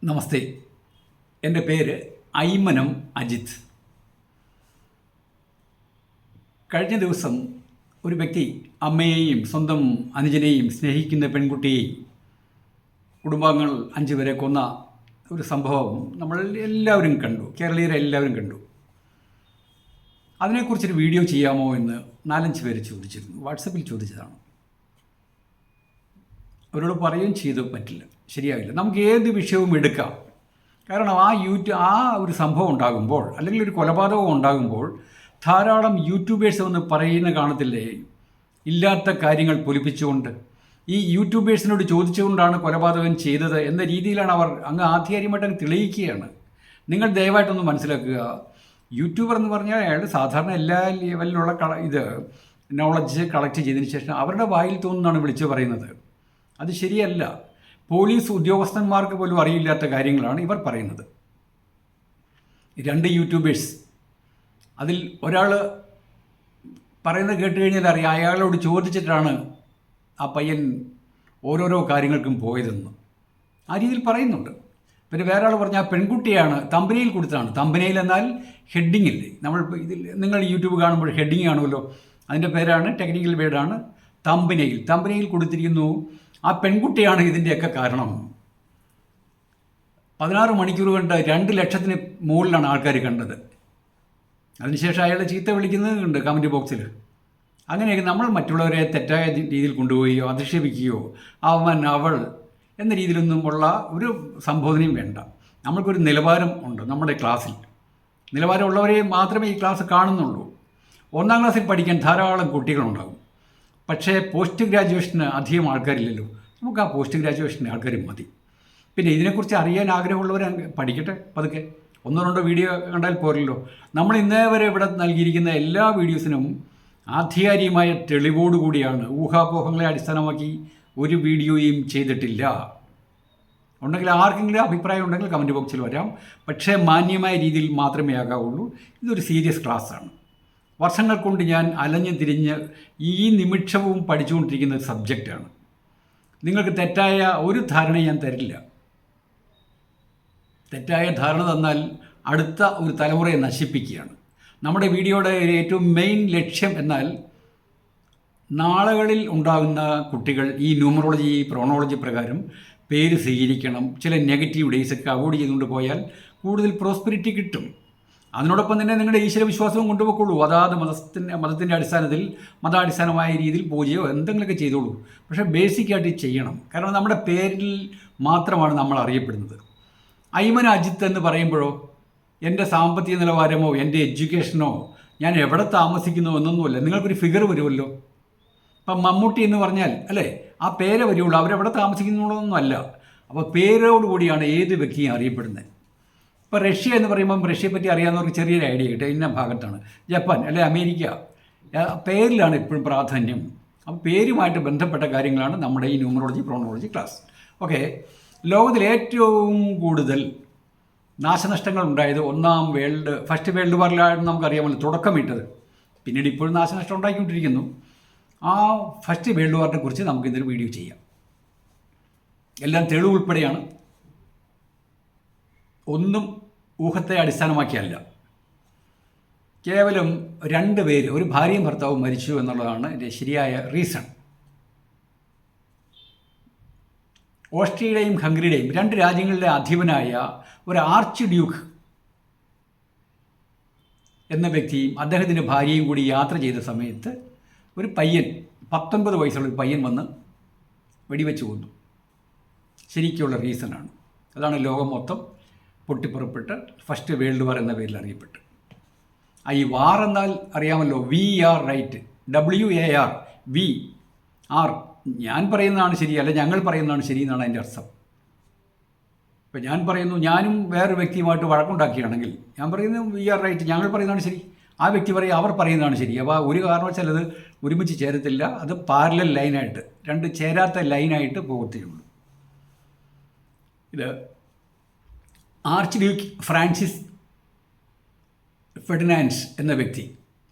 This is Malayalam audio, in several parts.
നമസ്തേ. എൻ്റെ പേര് ഐമനം അജിത്ത്. കഴിഞ്ഞ ദിവസം ഒരു വ്യക്തി അമ്മയെയും സ്വന്തം അനുജനെയും സ്നേഹിക്കുന്ന പെൺകുട്ടിയെയും കുടുംബാംഗങ്ങൾ 5 പേരെ കൊന്ന ഒരു സംഭവം നമ്മൾ എല്ലാവരും കണ്ടു, കേരളീയരെല്ലാവരും കണ്ടു. അതിനെക്കുറിച്ചൊരു വീഡിയോ ചെയ്യാമോ എന്ന് 4-5 പേര് ചോദിച്ചിരുന്നു. വാട്സപ്പിൽ ചോദിച്ചതാണ്. അവരോട് പറയുകയും ചെയ്തു, പറ്റില്ല, ശരിയാവില്ല. നമുക്ക് ഏത് വിഷയവും എടുക്കാം. കാരണം ആ ഒരു സംഭവം ഉണ്ടാകുമ്പോൾ, അല്ലെങ്കിൽ ഒരു കൊലപാതകം ഉണ്ടാകുമ്പോൾ ധാരാളം യൂട്യൂബേഴ്സ് വന്ന് പറയുന്ന കാണത്തില്ലേ, ഇല്ലാത്ത കാര്യങ്ങൾ പൊലിപ്പിച്ചുകൊണ്ട്. ഈ യൂട്യൂബേഴ്സിനോട് ചോദിച്ചുകൊണ്ടാണ് കൊലപാതകം ചെയ്തത് എന്ന രീതിയിലാണ് അവർ അങ്ങ് ആധികാരികമായിട്ട് തെളിയിക്കുകയാണ്. നിങ്ങൾ ദയവായിട്ടൊന്ന് മനസ്സിലാക്കുക. യൂട്യൂബർ എന്ന് പറഞ്ഞാൽ അയാൾ സാധാരണ എല്ലാ ലെവലിലുള്ള നോളജ് കളക്ട് ചെയ്തതിന് ശേഷം അവരുടെ വായിൽ തോന്നുന്നതാണ് വിളിച്ചു പറയുന്നത്. അത് ശരിയല്ല. പോലീസ് ഉദ്യോഗസ്ഥന്മാർക്ക് പോലും അറിയില്ലാത്ത കാര്യങ്ങളാണ് ഇവർ പറയുന്നത്. 2 യൂട്യൂബേഴ്സ്, അതിൽ ഒരാൾ പറയുന്നത് കേട്ട് കഴിഞ്ഞാൽ അറിയാം, അയാളോട് ചോദിച്ചിട്ടാണ് ആ പയ്യൻ ഓരോരോ കാര്യങ്ങൾക്കും പോയതെന്ന് ആ രീതിയിൽ പറയുന്നുണ്ട്. പിന്നെ വേറെ ആൾ പറഞ്ഞാൽ പെൺകുട്ടിയാണ് തമ്പനയിൽ കൊടുത്തതാണ്. തമ്പനയിൽ എന്നാൽ ഹെഡിങ്ങില്ലേ, നമ്മൾ നിങ്ങൾ യൂട്യൂബ് കാണുമ്പോൾ ഹെഡിങ് കാണുമല്ലോ, അതിൻ്റെ പേരാണ്, ടെക്നിക്കൽ വേർഡാണ് തമ്പനയിൽ. തമ്പനയിൽ കൊടുത്തിരിക്കുന്നു ആ പെൺകുട്ടിയാണ് ഇതിൻ്റെയൊക്കെ കാരണം. 16 മണിക്കൂർ കൊണ്ട് 2 ലക്ഷത്തിന് മുകളിലാണ് ആൾക്കാർ കണ്ടത്. അതിനുശേഷം അയാളെ ചീത്ത വിളിക്കുന്നുണ്ട് കമൻറ്റ് ബോക്സിൽ. അങ്ങനെയൊക്കെ നമ്മൾ മറ്റുള്ളവരെ തെറ്റായ രീതിയിൽ കൊണ്ടുപോവുകയോ അധിക്ഷേപിക്കുകയോ അവൻ അവൾ എന്ന രീതിയിലൊന്നും ഉള്ള ഒരു സംബോധനയും വേണ്ട. നമ്മൾക്കൊരു നിലവാരം ഉണ്ട് നമ്മുടെ ക്ലാസ്സിൽ. നിലവാരമുള്ളവരെ മാത്രമേ ഈ ക്ലാസ് കാണുന്നുള്ളൂ. 1-ാം ക്ലാസ്സിൽ പഠിക്കാൻ ധാരാളം കുട്ടികളുണ്ടാകും. പക്ഷേ പോസ്റ്റ് ഗ്രാജുവേഷന് അധികം ആൾക്കാരില്ലല്ലോ. നമുക്ക് ആ പോസ്റ്റ് ഗ്രാജുവേഷന് ആൾക്കാർ മതി. പിന്നെ ഇതിനെക്കുറിച്ച് അറിയാൻ ആഗ്രഹമുള്ളവർ പഠിക്കട്ടെ പതുക്കെ. 1-2 വീഡിയോ കണ്ടാൽ പോരല്ലോ. നമ്മൾ ഇന്നേ വരെ ഇവിടെ നൽകിയിരിക്കുന്ന എല്ലാ വീഡിയോസിനും ആധികാരികമായ തെളിവോടുകൂടിയാണ്. ഊഹാപോഹങ്ങളെ അടിസ്ഥാനമാക്കി ഒരു വീഡിയോയും ചെയ്തിട്ടില്ല. ഉണ്ടെങ്കിൽ ആർക്കെങ്കിലും അഭിപ്രായം ഉണ്ടെങ്കിൽ കമൻറ്റ് ബോക്സിൽ വരാം. പക്ഷേ മാന്യമായ രീതിയിൽ മാത്രമേ ആകാവുള്ളൂ. ഇതൊരു സീരിയസ് ക്ലാസ്സാണ്. വർഷങ്ങൾ കൊണ്ട് ഞാൻ അലഞ്ഞ് തിരിഞ്ഞ് ഈ നിമിഷവും പഠിച്ചുകൊണ്ടിരിക്കുന്ന ഒരു സബ്ജക്റ്റാണ്. നിങ്ങൾക്ക് തെറ്റായ ഒരു ധാരണ ഞാൻ തരില്ല. തെറ്റായ ധാരണ തന്നാൽ അടുത്ത ഒരു തലമുറയെ നശിപ്പിക്കുകയാണ്. നമ്മുടെ വീഡിയോയുടെ ഏറ്റവും മെയിൻ ലക്ഷ്യം എന്നാൽ നാളുകളിൽ ഉണ്ടാകുന്ന കുട്ടികൾ ഈ ന്യൂമറോളജി പ്രോണോളജി പ്രകാരം പേര് സ്വീകരിക്കണം. ചില നെഗറ്റീവ് ഡേയ്സൊക്കെ അവോയ്ഡ് ചെയ്തുകൊണ്ട് പോയാൽ കൂടുതൽ പ്രോസ്പെരിറ്റി കിട്ടും. അതിനോടൊപ്പം തന്നെ നിങ്ങളുടെ ഈശ്വര വിശ്വാസവും കൊണ്ടുപോയിക്കോളൂ. അതാത് മതത്തിൻ്റെ അടിസ്ഥാനത്തിൽ മതാടിസ്ഥാനമായ രീതിയിൽ പൂജയോ എന്തെങ്കിലുമൊക്കെ ചെയ്തോളൂ. പക്ഷേ ബേസിക്കായിട്ട് ചെയ്യണം. കാരണം നമ്മുടെ പേരിൽ മാത്രമാണ് നമ്മൾ അറിയപ്പെടുന്നത്. ഐമൻ അജിത്ത് എന്ന് പറയുമ്പോഴോ എൻ്റെ സാമ്പത്തിക നിലവാരമോ എൻ്റെ എഡ്യൂക്കേഷനോ ഞാൻ എവിടെ താമസിക്കുന്നോ എന്നൊന്നുമല്ല. നിങ്ങൾക്കൊരു ഫിഗർ വരുമല്ലോ. ഇപ്പം മമ്മൂട്ടി എന്ന് പറഞ്ഞാൽ അല്ലേ, ആ പേരെ വരുള്ളൂ. അവരെവിടെ താമസിക്കുന്നതൊന്നും അല്ല. അപ്പോൾ പേരോടുകൂടിയാണ് ഏത് വ്യക്തിയും അറിയപ്പെടുന്നത്. ഇപ്പോൾ റഷ്യ എന്ന് പറയുമ്പം റഷ്യയെപ്പറ്റി അറിയാവുന്നവർക്ക് ചെറിയൊരു ഐഡിയ കിട്ടുക ഇന്ന ഭാഗത്താണ്. ജപ്പാൻ അല്ലെ അമേരിക്ക, പേരിലാണ് എപ്പോഴും പ്രാധാന്യം. അപ്പോൾ പേരുമായിട്ട് ബന്ധപ്പെട്ട കാര്യങ്ങളാണ് നമ്മുടെ ഈ ന്യൂമറോളജി പ്രോണോളജി ക്ലാസ്. ഓക്കെ. ലോകത്തിൽ ഏറ്റവും കൂടുതൽ നാശനഷ്ടങ്ങൾ ഉണ്ടായത് ഫസ്റ്റ് വേൾഡ് വാറിലാണ് നമുക്കറിയാമല്ലോ തുടക്കമിട്ടത്. പിന്നീട് ഇപ്പോഴും നാശനഷ്ടം ഉണ്ടാക്കിക്കൊണ്ടിരിക്കുന്നു. ആ ഫസ്റ്റ് വേൾഡ് വാറിനെ കുറിച്ച് നമുക്കിന്നൊരു വീഡിയോ ചെയ്യാം. എല്ലാം തെളിവ് ഉൾപ്പെടെയാണ്, ഒന്നും ഊഹത്തെ അടിസ്ഥാനമാക്കിയല്ല. കേവലം 2 പേര്, ഒരു ഭാര്യയും ഭർത്താവും മരിച്ചു എന്നുള്ളതാണ് എൻ്റെ ശരിയായ റീസൺ. ഓസ്ട്രിയയുടെയും ഹംഗറിയുടെയും 2 രാജ്യങ്ങളുടെ അധിപനായ ഒരു ആർച്ച് ഡ്യൂക്ക് എന്ന വ്യക്തിയും അദ്ദേഹത്തിൻ്റെ ഭാര്യയും കൂടി യാത്ര ചെയ്ത സമയത്ത് ഒരു പയ്യൻ, 19 വയസ്സുള്ള ഒരു പയ്യൻ വന്ന് വെടിവെച്ച് കൊന്നു. ശരിക്കുള്ള റീസണാണ്. അതാണ് ലോകം മൊത്തം പൊട്ടിപ്പുറപ്പെട്ട് ഫസ്റ്റ് വേൾഡ് വാർ എന്ന പേരിൽ അറിയപ്പെട്ടു. ഈ വാർ എന്നാൽ അറിയാമല്ലോ, VAR, റൈറ്റ്, WAR, VAR. ഞാൻ പറയുന്നതാണ് ശരി, അല്ല ഞങ്ങൾ പറയുന്നതാണ് ശരി എന്നാണ് അതിൻ്റെ അർത്ഥം. ഇപ്പം ഞാൻ പറയുന്നു, ഞാനും വേറൊരു വ്യക്തിയുമായിട്ട് വഴക്കുണ്ടാക്കുകയാണെങ്കിൽ ഞാൻ പറയുന്നത് VAR, റൈറ്റ്, ഞങ്ങൾ പറയുന്നതാണ് ശരി. ആ വ്യക്തി പറയും അവർ പറയുന്നതാണ് ശരി. അപ്പോൾ ഒരു കാരണവശാൽ അത് ഒരുമിച്ച് ചേരത്തില്ല. അത് പാരലൽ ലൈനായിട്ട്, 2 ചേരാത്ത ലൈനായിട്ട് പോകത്തേയുള്ളൂ. ഇത് ആർച്ച് ഡ്യൂക്ക് ഫ്രാൻസിസ് ഫെർഡിനാൻഡ് എന്ന വ്യക്തി.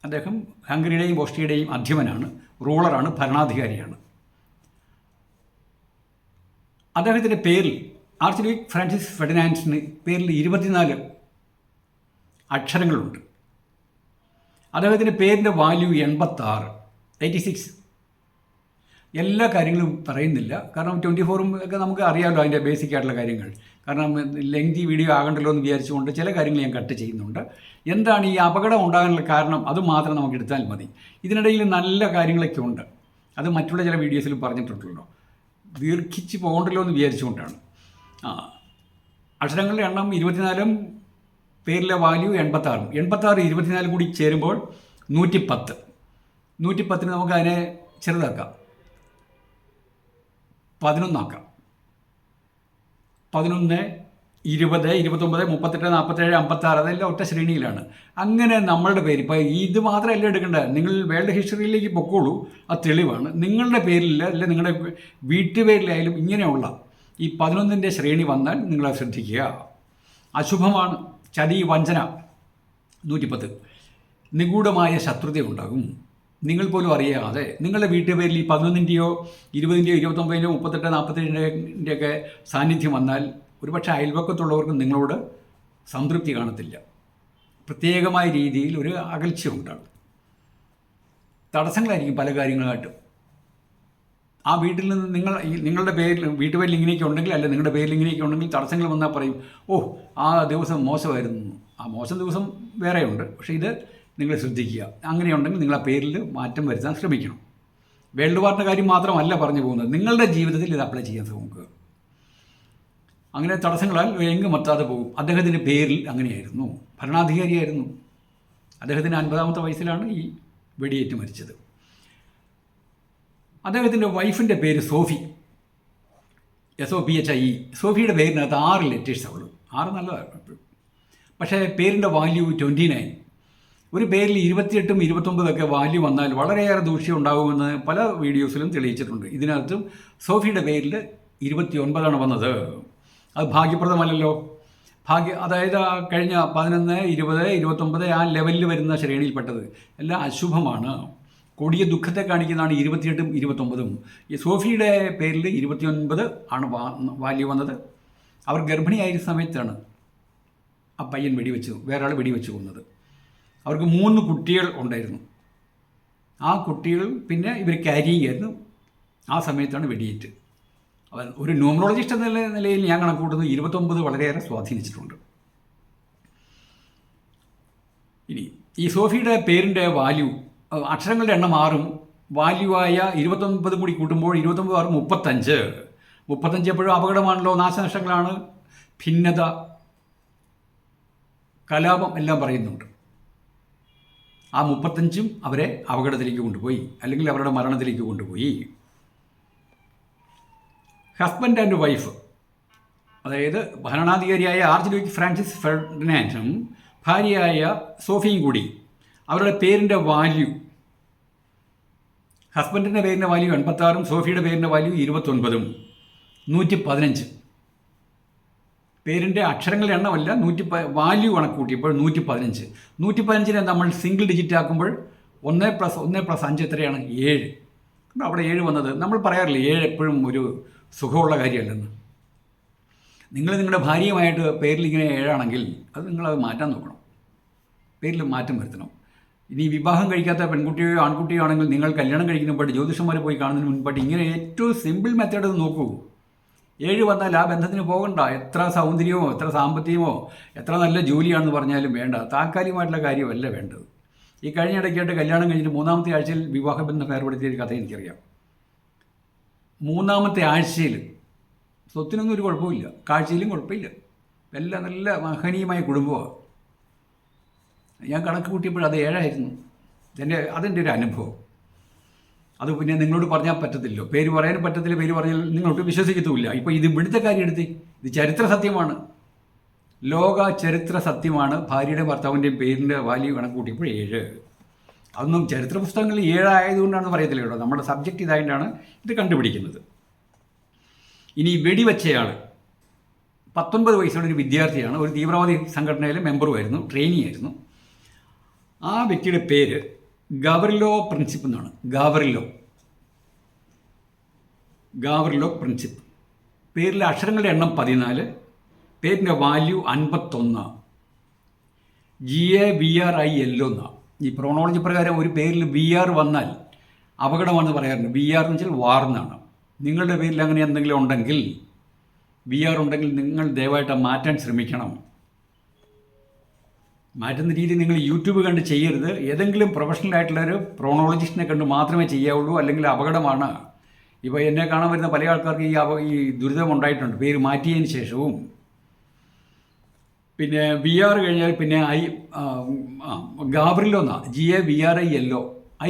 അദ്ദേഹം ഹംഗറിയുടെയും ഓസ്ട്രിയയുടെയും അധിപനാണ്, റൂളറാണ്, ഭരണാധികാരിയാണ്. അദ്ദേഹത്തിൻ്റെ പേരിൽ ആർച്ച് ഡ്യൂക്ക് ഫ്രാൻസിസ് ഫെർഡിനാൻഡിന് പേരിൽ 24 അക്ഷരങ്ങളുണ്ട്. അദ്ദേഹത്തിൻ്റെ പേരിൻ്റെ വാല്യൂ 86. എല്ലാ കാര്യങ്ങളും പറയുന്നില്ല, കാരണം 24 ഒക്കെ നമുക്ക് അറിയാമല്ലോ അതിൻ്റെ ബേസിക് ആയിട്ടുള്ള കാര്യങ്ങൾ. കാരണം ലെങ്തി വീഡിയോ ആകണ്ടല്ലോ എന്ന് വിചാരിച്ചുകൊണ്ട് ചില കാര്യങ്ങൾ ഞാൻ കട്ട് ചെയ്യുന്നുണ്ട്. എന്താണ് ഈ അപകടം ഉണ്ടാകാനുള്ള കാരണം, അത് മാത്രം നമുക്ക് എടുത്താൽ മതി. ഇതിനിടയിൽ നല്ല കാര്യങ്ങളൊക്കെ ഉണ്ട്, അത് മറ്റുള്ള ചില വീഡിയോസിൽ പറഞ്ഞിട്ടുണ്ടല്ലോ. ദീർഘിച്ച് പോകണ്ടല്ലോ എന്ന് വിചാരിച്ചുകൊണ്ടാണ്. അക്ഷരങ്ങളുടെ എണ്ണം 24, പേരിലെ വാല്യൂ 86. 24 കൂടി ചേരുമ്പോൾ 110. 110 നമുക്ക് അതിനെ ചെറുതാക്കാം, 11 ആക്കാം. 11, 20, 29, 38, 47, 56 അതെല്ലാം ഒറ്റ ശ്രേണിയിലാണ്. അങ്ങനെ നമ്മളുടെ പേര് ഇപ്പോൾ ഇത് മാത്രമല്ല എടുക്കേണ്ടത്, നിങ്ങൾ വേൾഡ് ഹിസ്റ്ററിയിലേക്ക് പൊക്കോളൂ, അത് തെളിവാണ്. നിങ്ങളുടെ പേരിൽ അല്ല നിങ്ങളുടെ വീട്ടുപേരിലായാലും ഇങ്ങനെയുള്ള ഈ 11ൻ്റെ ശ്രേണി വന്നാൽ നിങ്ങളത് ശ്രദ്ധിക്കുക. അശുഭമാണ്, ചതി, വഞ്ചന. 110 നിഗൂഢമായ ശത്രുതയുണ്ടാകും, നിങ്ങൾ പോലും അറിയാതെ. നിങ്ങളുടെ വീട്ടുപേരിൽ ഈ 11ൻ്റെയോ 20ൻ്റെയോ 29ൻ്റെയോ 38, 47ൻ്റെയൊക്കെ സാന്നിധ്യം വന്നാൽ ഒരുപക്ഷെ അയൽപക്കത്തുള്ളവർക്ക് നിങ്ങളോട് സംതൃപ്തി കാണത്തില്ല, പ്രത്യേകമായ രീതിയിൽ ഒരു അകൽച്ച ഉണ്ടാകും, തടസ്സങ്ങളായിരിക്കും പല കാര്യങ്ങളായിട്ടും. ആ വീട്ടിൽ നിന്ന് നിങ്ങളുടെ പേരിൽ വീട്ടുപേരിൽ ഇങ്ങനെയൊക്കെ ഉണ്ടെങ്കിൽ, അല്ല നിങ്ങളുടെ പേരിൽ ഇങ്ങനെയൊക്കെ ഉണ്ടെങ്കിൽ തടസ്സങ്ങൾ വന്നാൽ പറയും, ഓ ആ ദിവസം മോശമായിരുന്നു. ആ മോശം ദിവസം വേറെയുണ്ട്, പക്ഷേ ഇത് നിങ്ങൾ ശ്രദ്ധിക്കുക. അങ്ങനെയുണ്ടെങ്കിൽ നിങ്ങൾ ആ പേരിൽ മാറ്റം വരുത്താൻ ശ്രമിക്കണം. വേൾഡ് വാറിൻ്റെ കാര്യം മാത്രമല്ല പറഞ്ഞു പോകുന്നത്, നിങ്ങളുടെ ജീവിതത്തിൽ ഇത് അപ്ലൈ ചെയ്യാൻ നോക്കുക. അങ്ങനെ തടസ്സങ്ങളാൽ എങ്ങും എത്താതെ പോകും. അദ്ദേഹത്തിൻ്റെ പേരിൽ അങ്ങനെയായിരുന്നു, ഭരണാധികാരിയായിരുന്നു. അദ്ദേഹത്തിന് 50ാമത്തെ വയസ്സിലാണ് ഈ വെടിയേറ്റ് മരിച്ചത്. അദ്ദേഹത്തിൻ്റെ വൈഫിൻ്റെ പേര് സോഫി, SOPHIE. സോഫിയുടെ പേരിനകത്ത് 6 ലെറ്റേഴ്സാണ് ഉള്ളൂ. 6 നല്ലതാണ്, പക്ഷേ പേരിൻ്റെ വാല്യൂ 29. ഒരു പേരിൽ 28, 29 വാല്യൂ വന്നാൽ വളരെയേറെ ദൂഷ്യം ഉണ്ടാകുമെന്ന് പല വീഡിയോസിലും തെളിയിച്ചിട്ടുണ്ട്. ഇതിനകത്തും സോഫിയുടെ പേരിൽ 29 വന്നത്. അത് ഭാഗ്യപ്രദമല്ലല്ലോ. അതായത് കഴിഞ്ഞ 11, 20, 29 ആ ലെവലിൽ വരുന്ന ശ്രേണിയിൽപ്പെട്ടത് എല്ലാം അശുഭമാണ്. കൊടിയ ദുഃഖത്തെ കാണിക്കുന്നതാണ് 28, 29. ഈ സോഫിയുടെ പേരിൽ 29 ആണ് വാല്യൂ വന്നത്. അവർ ഗർഭിണിയായിരുന്ന സമയത്താണ് ആ പയ്യൻ വേറെ ആൾ വെടിവെച്ച് കൊന്നത്. അവർക്ക് 3 കുട്ടികൾ ഉണ്ടായിരുന്നു. ആ കുട്ടികൾ പിന്നെ ഇവർ ക്യാരിയിങ് ആയിരുന്നു. ആ സമയത്താണ് വെടിയേറ്റ്. ഒരു ന്യൂമറോളജിസ്റ്റ് എന്ന നിലയിൽ ഞാൻ കണക്കൂട്ടുന്നത് 29 വളരെയേറെ സ്വാധീനിച്ചിട്ടുണ്ട്. ഇനി ഈ സോഫിയുടെ പേരിൻ്റെ വാല്യൂ, അക്ഷരങ്ങളുടെ എണ്ണം 6, വാല്യൂ ആയ 29 കൂടി കൂട്ടുമ്പോൾ 29, 6, 35. 35 എപ്പോഴും അപകടമാണല്ലോ, നാശനഷ്ടങ്ങളാണ്, ഭിന്നത, കലാപം എല്ലാം പറയുന്നുണ്ട്. ആ 35 അവരെ അപകടത്തിലേക്ക് കൊണ്ടുപോയി, അല്ലെങ്കിൽ അവരുടെ മരണത്തിലേക്ക് കൊണ്ടുപോയി. ഹസ്ബൻഡ് ആൻഡ് വൈഫ്, അതായത് ഭരണാധികാരിയായ ആർച്ച് ഡ്യൂക്ക് ഫ്രാൻസിസ് ഫെർഡിനാൻഡും ഭാര്യയായ സോഫിയും കൂടി അവരുടെ പേരിൻ്റെ വാല്യൂ, ഹസ്ബൻഡിൻ്റെ പേരിൻ്റെ വാല്യൂ 86, സോഫിയുടെ പേരിൻ്റെ വാല്യൂ 29, 115. പേരിൻ്റെ അക്ഷരങ്ങളുടെ എണ്ണമല്ല, വാല്യൂ കണക്കൂട്ടിയപ്പോൾ 115. 115നെ നമ്മൾ സിംഗിൾ ഡിജിറ്റ് ആക്കുമ്പോൾ 1 + 1 + 5 എത്രയാണ്? 7. അവിടെ 7 വന്നത്. നമ്മൾ പറയാറില്ലേ 7 എപ്പോഴും ഒരു സുഖമുള്ള കാര്യമല്ലെന്ന്. നിങ്ങളുടെ ഭാര്യയുമായിട്ട് പേരിൽ ഇങ്ങനെ 7 ആണെങ്കിൽ അത് നിങ്ങളത് മാറ്റാൻ നോക്കണം, പേരിൽ മാറ്റം വരുത്തണം. ഇനി വിവാഹം കഴിക്കാത്ത പെൺകുട്ടിയോ ആൺകുട്ടിയോ ആണെങ്കിൽ നിങ്ങൾ കല്യാണം കഴിക്കുന്ന മുമ്പായിട്ട് ജ്യോതിഷന്മാരെ പോയി കാണുന്നതിന് മുൻപായിട്ട് ഇങ്ങനെ ഏറ്റവും സിമ്പിൾ മെത്തേഡ് നോക്കൂ. 7 വന്നാൽ ആ ബന്ധത്തിന് പോകണ്ട. എത്ര സൗന്ദര്യമോ എത്ര സാമ്പത്തികമോ എത്ര നല്ല ജോലിയാണെന്ന് പറഞ്ഞാലും വേണ്ട, താൽക്കാലികമായിട്ടുള്ള കാര്യമല്ല വേണ്ടത്. ഈ കഴിഞ്ഞ ഇടയ്ക്കായിട്ട് കല്യാണം കഴിഞ്ഞിട്ട് 3ാമത്തെ ആഴ്ചയിൽ വിവാഹബന്ധം ഏർപ്പെടുത്തിയ ഒരു കഥ എനിക്കറിയാം. 3ാമത്തെ ആഴ്ചയിൽ സ്വത്തിനൊന്നും ഒരു കുഴപ്പമില്ല, കാഴ്ചയിലും കുഴപ്പമില്ല, എല്ലാം നല്ല മഹനീയമായ കുടുംബമാണ്. ഞാൻ കണക്ക് കൂട്ടിയപ്പോൾ അത് 7ആയിരുന്നു. അതെൻ്റെ ഒരു അനുഭവം. അത് പിന്നെ നിങ്ങളോട് പറഞ്ഞാൽ പറ്റത്തില്ലോ, പേര് പറയാനും പറ്റത്തില്ല, പേര് പറഞ്ഞാൽ നിങ്ങളോട്ട് വിശ്വസിക്കത്തുമില്ല. ഇപ്പോൾ ഇത് ഇവിടുത്തെ കാര്യം എടുത്ത്, ഇത് ചരിത്ര സത്യമാണ്, ലോക ചരിത്ര സത്യമാണ്. ഭാര്യയുടെ ഭർത്താവിൻ്റെയും പേരിൻ്റെ വാല്യൂ കണക്ക് കൂട്ടിയപ്പോൾ 7. അതൊന്നും ചരിത്ര പുസ്തകങ്ങളിൽ 7 ആയതുകൊണ്ടാണെന്ന് പറയത്തില്ല കേട്ടോ, നമ്മുടെ സബ്ജക്റ്റ് ഇതായിട്ടാണ് ഇത് കണ്ടുപിടിക്കുന്നത്. ഇനി വെടിവെച്ചയാൾ 19 വയസ്സുള്ള ഒരു വിദ്യാർത്ഥിയാണ്, ഒരു തീവ്രവാദി സംഘടനയിലെ മെമ്പറുമായിരുന്നു, ട്രെയിനി ആയിരുന്നു. ആ വ്യക്തിയുടെ പേര് ഗാവറിലോ പ്രിൻസിപ്പ് എന്നാണ്. ഗാവറിലോ പ്രിൻസിപ്പ്. പേരിലെ അക്ഷരങ്ങളുടെ എണ്ണം 14, പേരിൻ്റെ വാല്യൂ 51, GAVRIL എന്നാണ്. ഈ പ്രോണോളജി പ്രകാരം ഒരു പേരിൽ VR വന്നാൽ അപകടമാണെന്ന് പറയാറുണ്ട്. VR എന്ന് വെച്ചാൽ വാർ എന്നാണ്. നിങ്ങളുടെ പേരിൽ അങ്ങനെ എന്തെങ്കിലും ഉണ്ടെങ്കിൽ, VR ഉണ്ടെങ്കിൽ നിങ്ങൾ ദയവായിട്ട് മാറ്റാൻ ശ്രമിക്കണം. മാറ്റുന്ന രീതി നിങ്ങൾ യൂട്യൂബ് കണ്ട് ചെയ്യരുത്. ഏതെങ്കിലും പ്രൊഫഷണൽ ആയിട്ടുള്ളൊരു പ്രോണോളജിസ്റ്റിനെ കണ്ട് മാത്രമേ ചെയ്യാവുള്ളൂ, അല്ലെങ്കിൽ അപകടമാണ്. ഇപ്പോൾ എന്നെ കാണാൻ വരുന്ന പല ആൾക്കാർക്ക് ഈ ദുരിതം ഉണ്ടായിട്ടുണ്ട്, പേര് മാറ്റിയതിന് ശേഷവും. പിന്നെ VR കഴിഞ്ഞാൽ പിന്നെ ഗാബ്രിലോ എന്നാണ്, GAVRIL.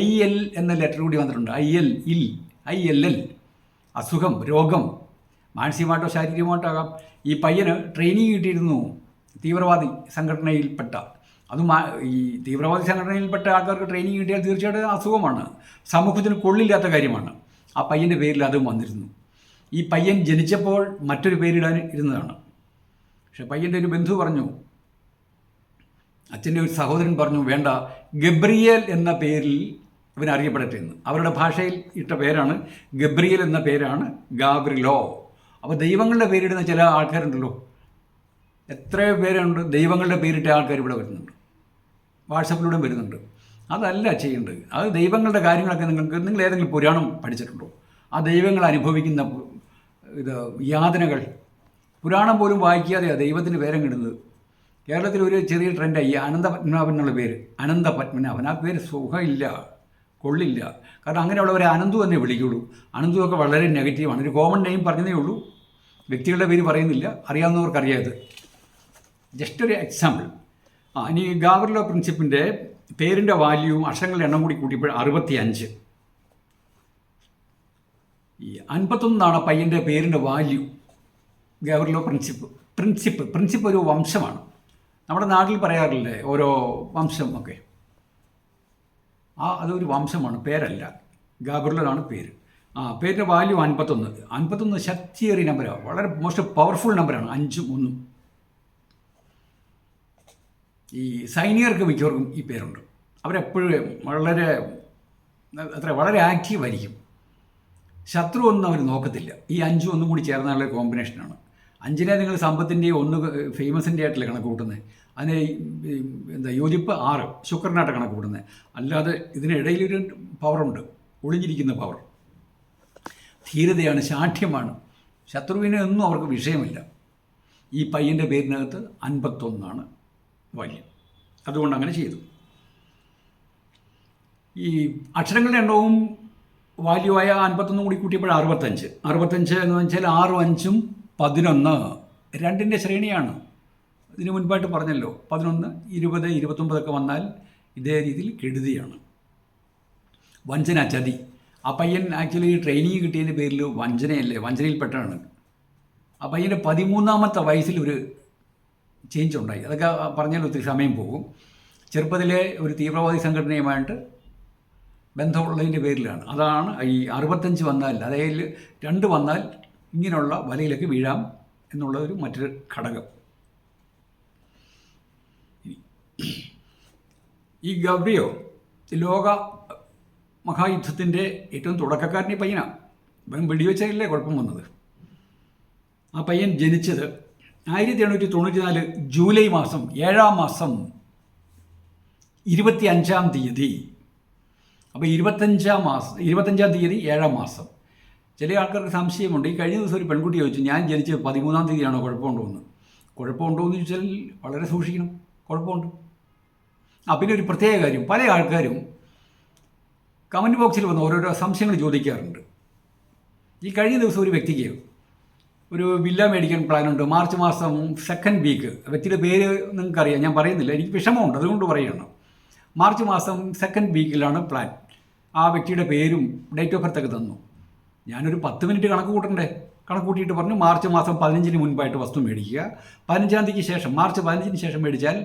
IL എന്ന ലെറ്റർ കൂടി വന്നിട്ടുണ്ട്. ILL അസുഖം, രോഗം, മാനസികമായിട്ടോ ശാരീരികമായിട്ടോ ആകാം. ഈ പയ്യന് ട്രെയിനിങ് കിട്ടിയിരുന്നു തീവ്രവാദി സംഘടനയിൽപ്പെട്ട. അതും ഈ തീവ്രവാദി സംഘടനയിൽപ്പെട്ട ആൾക്കാർക്ക് ട്രെയിനിങ് കിട്ടിയാൽ തീർച്ചയായിട്ടും അസുഖമാണ്, സമൂഹത്തിന് കൊള്ളില്ലാത്ത കാര്യമാണ്. ആ പയ്യൻ്റെ പേരിൽ അതും വന്നിരുന്നു. ഈ പയ്യൻ ജനിച്ചപ്പോൾ മറ്റൊരു പേരിടാൻ ഇരുന്നതാണ്. പക്ഷെ പയ്യൻ്റെ ഒരു ബന്ധു പറഞ്ഞു, അച്ഛൻ്റെ ഒരു സഹോദരൻ പറഞ്ഞു, വേണ്ട, ഗബ്രിയേൽ എന്ന പേരിൽ ഇവൻ അറിയപ്പെടട്ടെ എന്ന്. അവരുടെ ഭാഷയിൽ ഇട്ട പേരാണ് ഗബ്രിയേൽ എന്ന പേരാണ് ഗാബ്രിലോ. അപ്പോൾ ദൈവങ്ങളുടെ പേരിടുന്ന ചില ആൾക്കാരുണ്ടല്ലോ, എത്രയോ പേരുണ്ട് ദൈവങ്ങളുടെ പേരിട്ട ആൾക്കാർ ഇവിടെ വരുന്നുണ്ട്, വാട്സപ്പിലൂടെ വരുന്നുണ്ട്. അതല്ല ചെയ്യേണ്ടത്. അത് ദൈവങ്ങളുടെ കാര്യങ്ങളൊക്കെ നിങ്ങൾ ഏതെങ്കിലും പുരാണം പഠിച്ചിട്ടുണ്ടോ? ആ ദൈവങ്ങൾ അനുഭവിക്കുന്ന യാതനകൾ പുരാണം പോലും വായിക്കാതെയാണ് ദൈവത്തിന് പേരങ്ങിടുന്നത്. കേരളത്തിൽ ഒരു ചെറിയ ട്രെൻഡായി അനന്തപത്മനാഭൻ എന്നുള്ള പേര്. അനന്തപത്മനാഭൻ, ആ പേര് സുഖമില്ല, കൊള്ളില്ല. കാരണം അങ്ങനെയുള്ളവരെ അനന്തു തന്നെ വിളിക്കുള്ളൂ. അനന്തുവൊക്കെ വളരെ നെഗറ്റീവാണ്. ഒരു കോമൺ നെയിം പറഞ്ഞതേ ഉള്ളൂ, വ്യക്തികളുടെ പേര് പറയുന്നില്ല. അറിയാവുന്നവർക്കറിയാത്. ജസ്റ്റ് ഒരു എക്സാമ്പിൾ. ഇനി ഗാബ്രിലോ പ്രിൻസിപ്പിൻ്റെ പേരിൻ്റെ വാല്യൂവും അക്ഷരങ്ങളുടെ എണ്ണം കൂടി കൂട്ടിയപ്പോൾ 65. ഈ 51 പയ്യൻ്റെ പേരിൻ്റെ വാല്യൂ. ഗാബ്രിലോ പ്രിൻസിപ്പ് ഒരു വംശമാണ്. നമ്മുടെ നാട്ടിൽ പറയാറില്ലേ ഓരോ വംശം ഒക്കെ, അതൊരു വംശമാണ്, പേരല്ല. ഗാബ്രിലോനാണ് പേര്. പേരിൻ്റെ വാല്യൂ 51. 51 ശക്തിയേറിയ നമ്പറാണ്, വളരെ മോസ്റ്റ് പവർഫുൾ നമ്പറാണ്. 5ഉം 1ഉം. ഈ സൈനികർക്ക് മിക്കവർക്കും ഈ പേരുണ്ട്. അവരെപ്പോഴും വളരെ ആക്റ്റീവായിരിക്കും. ശത്രു ഒന്നും അവർ നോക്കത്തില്ല. ഈ 5ഉം 1ഉം കൂടി ചേർന്നുള്ള കോമ്പിനേഷനാണ്. 5നെ നിങ്ങൾ സമ്പത്തിൻ്റെയും 1 ഫേമസിൻ്റെ ആയിട്ടല്ലേ കണക്ക് കൂട്ടുന്നത്. അതിന് യോജിപ്പ് 6 ശുക്രനായിട്ട് കണക്ക് കൂട്ടുന്നത്. അല്ലാതെ ഇതിനിടയിലൊരു പവറുണ്ട്, ഒളിഞ്ഞിരിക്കുന്ന പവർ. ധീരതയാണ്, ശാഠ്യമാണ്. ശത്രുവിനെ ഒന്നും അവർക്ക് വിഷയമില്ല. ഈ പയ്യൻ്റെ പേരിനകത്ത് 51 വാല്യം. അതുകൊണ്ട് അങ്ങനെ ചെയ്തു. ഈ അക്ഷരങ്ങളുടെ എണ്ണവും വാല്യൂ ആയ 51 കൂടി കൂട്ടിയപ്പോൾ 65 എന്ന് വെച്ചാൽ 6ഉം 5ഉം 11, 2ൻ്റെ ശ്രേണിയാണ്. ഇതിന് മുൻപായിട്ട് പറഞ്ഞല്ലോ, 11, 20, 29 വന്നാൽ ഇതേ രീതിയിൽ കെടുതിയാണ്. വഞ്ചന, ചതി. ആ പയ്യൻ ആക്ച്വലി ട്രെയിനിങ് കിട്ടിയതിൻ്റെ പേരിൽ വഞ്ചനയിൽപ്പെട്ടാണ്. ആ പയ്യൻ്റെ 13ാമത്തെ വയസ്സിൽ ഒരു ചേഞ്ച് ഉണ്ടായി. അതൊക്കെ പറഞ്ഞാൽ ഒത്തിരി സമയം പോകും. ചെറുപ്പത്തിലെ ഒരു തീവ്രവാദി സംഘടനയുമായിട്ട് ബന്ധമുള്ളതിൻ്റെ പേരിലാണ്. അതാണ് ഈ 65 വന്നാൽ, അതായത് 2 വന്നാൽ ഇങ്ങനെയുള്ള വലയിലേക്ക് വീഴാം എന്നുള്ളൊരു മറ്റൊരു ഘടകം. ഈ ഗബ്രിയോ ലോക മഹായുദ്ധത്തിൻ്റെ ഏറ്റവും തുടക്കക്കാരൻ ഈ പയ്യനാണ്. ഇവൻ വെടിവെച്ചല്ലേ കുഴപ്പം വന്നത്. ആ പയ്യൻ ജനിച്ചത് 1894 ജൂലൈ മാസം 7ാം മാസം 25ാം തീയതി. അപ്പോൾ 25ാം തീയതി 7ാം മാസം. ചില ആൾക്കാർക്ക് സംശയമുണ്ട്. ഈ കഴിഞ്ഞ ദിവസം ഒരു പെൺകുട്ടി ചോദിച്ചു, ഞാൻ ജനിച്ചത് 13ാം തീയതിയാണോ, കുഴപ്പമുണ്ടോ എന്ന്. കുഴപ്പമുണ്ടോ എന്ന് ചോദിച്ചാൽ വളരെ സൂക്ഷിക്കണം, കുഴപ്പമുണ്ട്. പിന്നെ ഒരു പ്രത്യേക കാര്യം, പല ആൾക്കാരും കമൻറ്റ് ബോക്സിൽ വന്ന് ഓരോരോ സംശയങ്ങൾ ചോദിക്കാറുണ്ട്. ഈ കഴിഞ്ഞ ദിവസം ഒരു വ്യക്തിക്ക് ഒരു വില്ല മേടിക്കാൻ പ്ലാനുണ്ട്. മാർച്ച് മാസം 2nd വീക്ക്. വ്യക്തിയുടെ പേര് നിങ്ങൾക്കറിയാം, ഞാൻ പറയുന്നില്ല, എനിക്ക് വിഷമമുണ്ട്, അതുകൊണ്ട് പറയുകയാണ്. മാർച്ച് മാസം 2nd വീക്കിലാണ് പ്ലാൻ. ആ വ്യക്തിയുടെ പേരും ഡേറ്റ് ഓഫ് ബർത്ത് ഒക്കെ തന്നു. ഞാനൊരു 10 മിനിറ്റ് കണക്ക് കൂട്ടിയിട്ട് പറഞ്ഞു, മാർച്ച് മാസം 15-ന് മുൻപായിട്ട് വസ്തു മേടിക്കുക. 15ാം തീയതിക്ക് ശേഷം, മാർച്ച് 15-ന് ശേഷം മേടിച്ചാൽ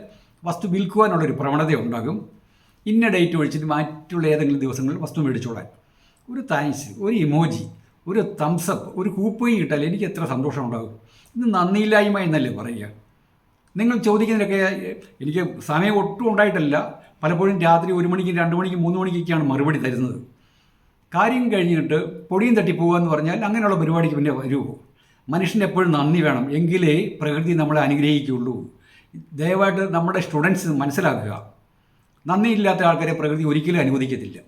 വസ്തു വിൽക്കുവാനുള്ളൊരു പ്രവണത ഉണ്ടാകും. ഇന്ന ഡേറ്റ് ഒഴിച്ചിട്ട് മറ്റുള്ള ഏതെങ്കിലും ദിവസങ്ങളിൽ വസ്തു മേടിച്ചോളാൻ. ഒരു താങ്ക്സ്, ഒരു ഇമോജി, ഒരു തംസപ്പ്, ഒരു കൂപ്പയും കിട്ടാൽ എനിക്ക് എത്ര സന്തോഷം ഉണ്ടാകും. ഇത് നന്ദിയില്ലായ്മ എന്നല്ലേ പറയുക. നിങ്ങൾ ചോദിക്കുന്നതിനൊക്കെ എനിക്ക് സമയം ഒട്ടും ഉണ്ടായിട്ടല്ല. പലപ്പോഴും രാത്രി 1 മണിക്കും 2 മണിക്കും 3 മണിക്കൊക്കെയാണ് മറുപടി തരുന്നത്. കാര്യം കഴിഞ്ഞിട്ട് പൊടിയും തട്ടിപ്പോവുക എന്ന് പറഞ്ഞാൽ അങ്ങനെയുള്ള പരിപാടിക്ക് പിന്നെ വരുമോ? മനുഷ്യന് എപ്പോഴും നന്ദി വേണം, എങ്കിലേ പ്രകൃതി നമ്മളെ അനുഗ്രഹിക്കുകയുള്ളൂ. ദയവായിട്ട് നമ്മുടെ സ്റ്റുഡൻസ് മനസ്സിലാക്കുക, നന്ദിയില്ലാത്ത ആൾക്കാരെ പ്രകൃതി ഒരിക്കലും അനുവദിക്കത്തില്ല.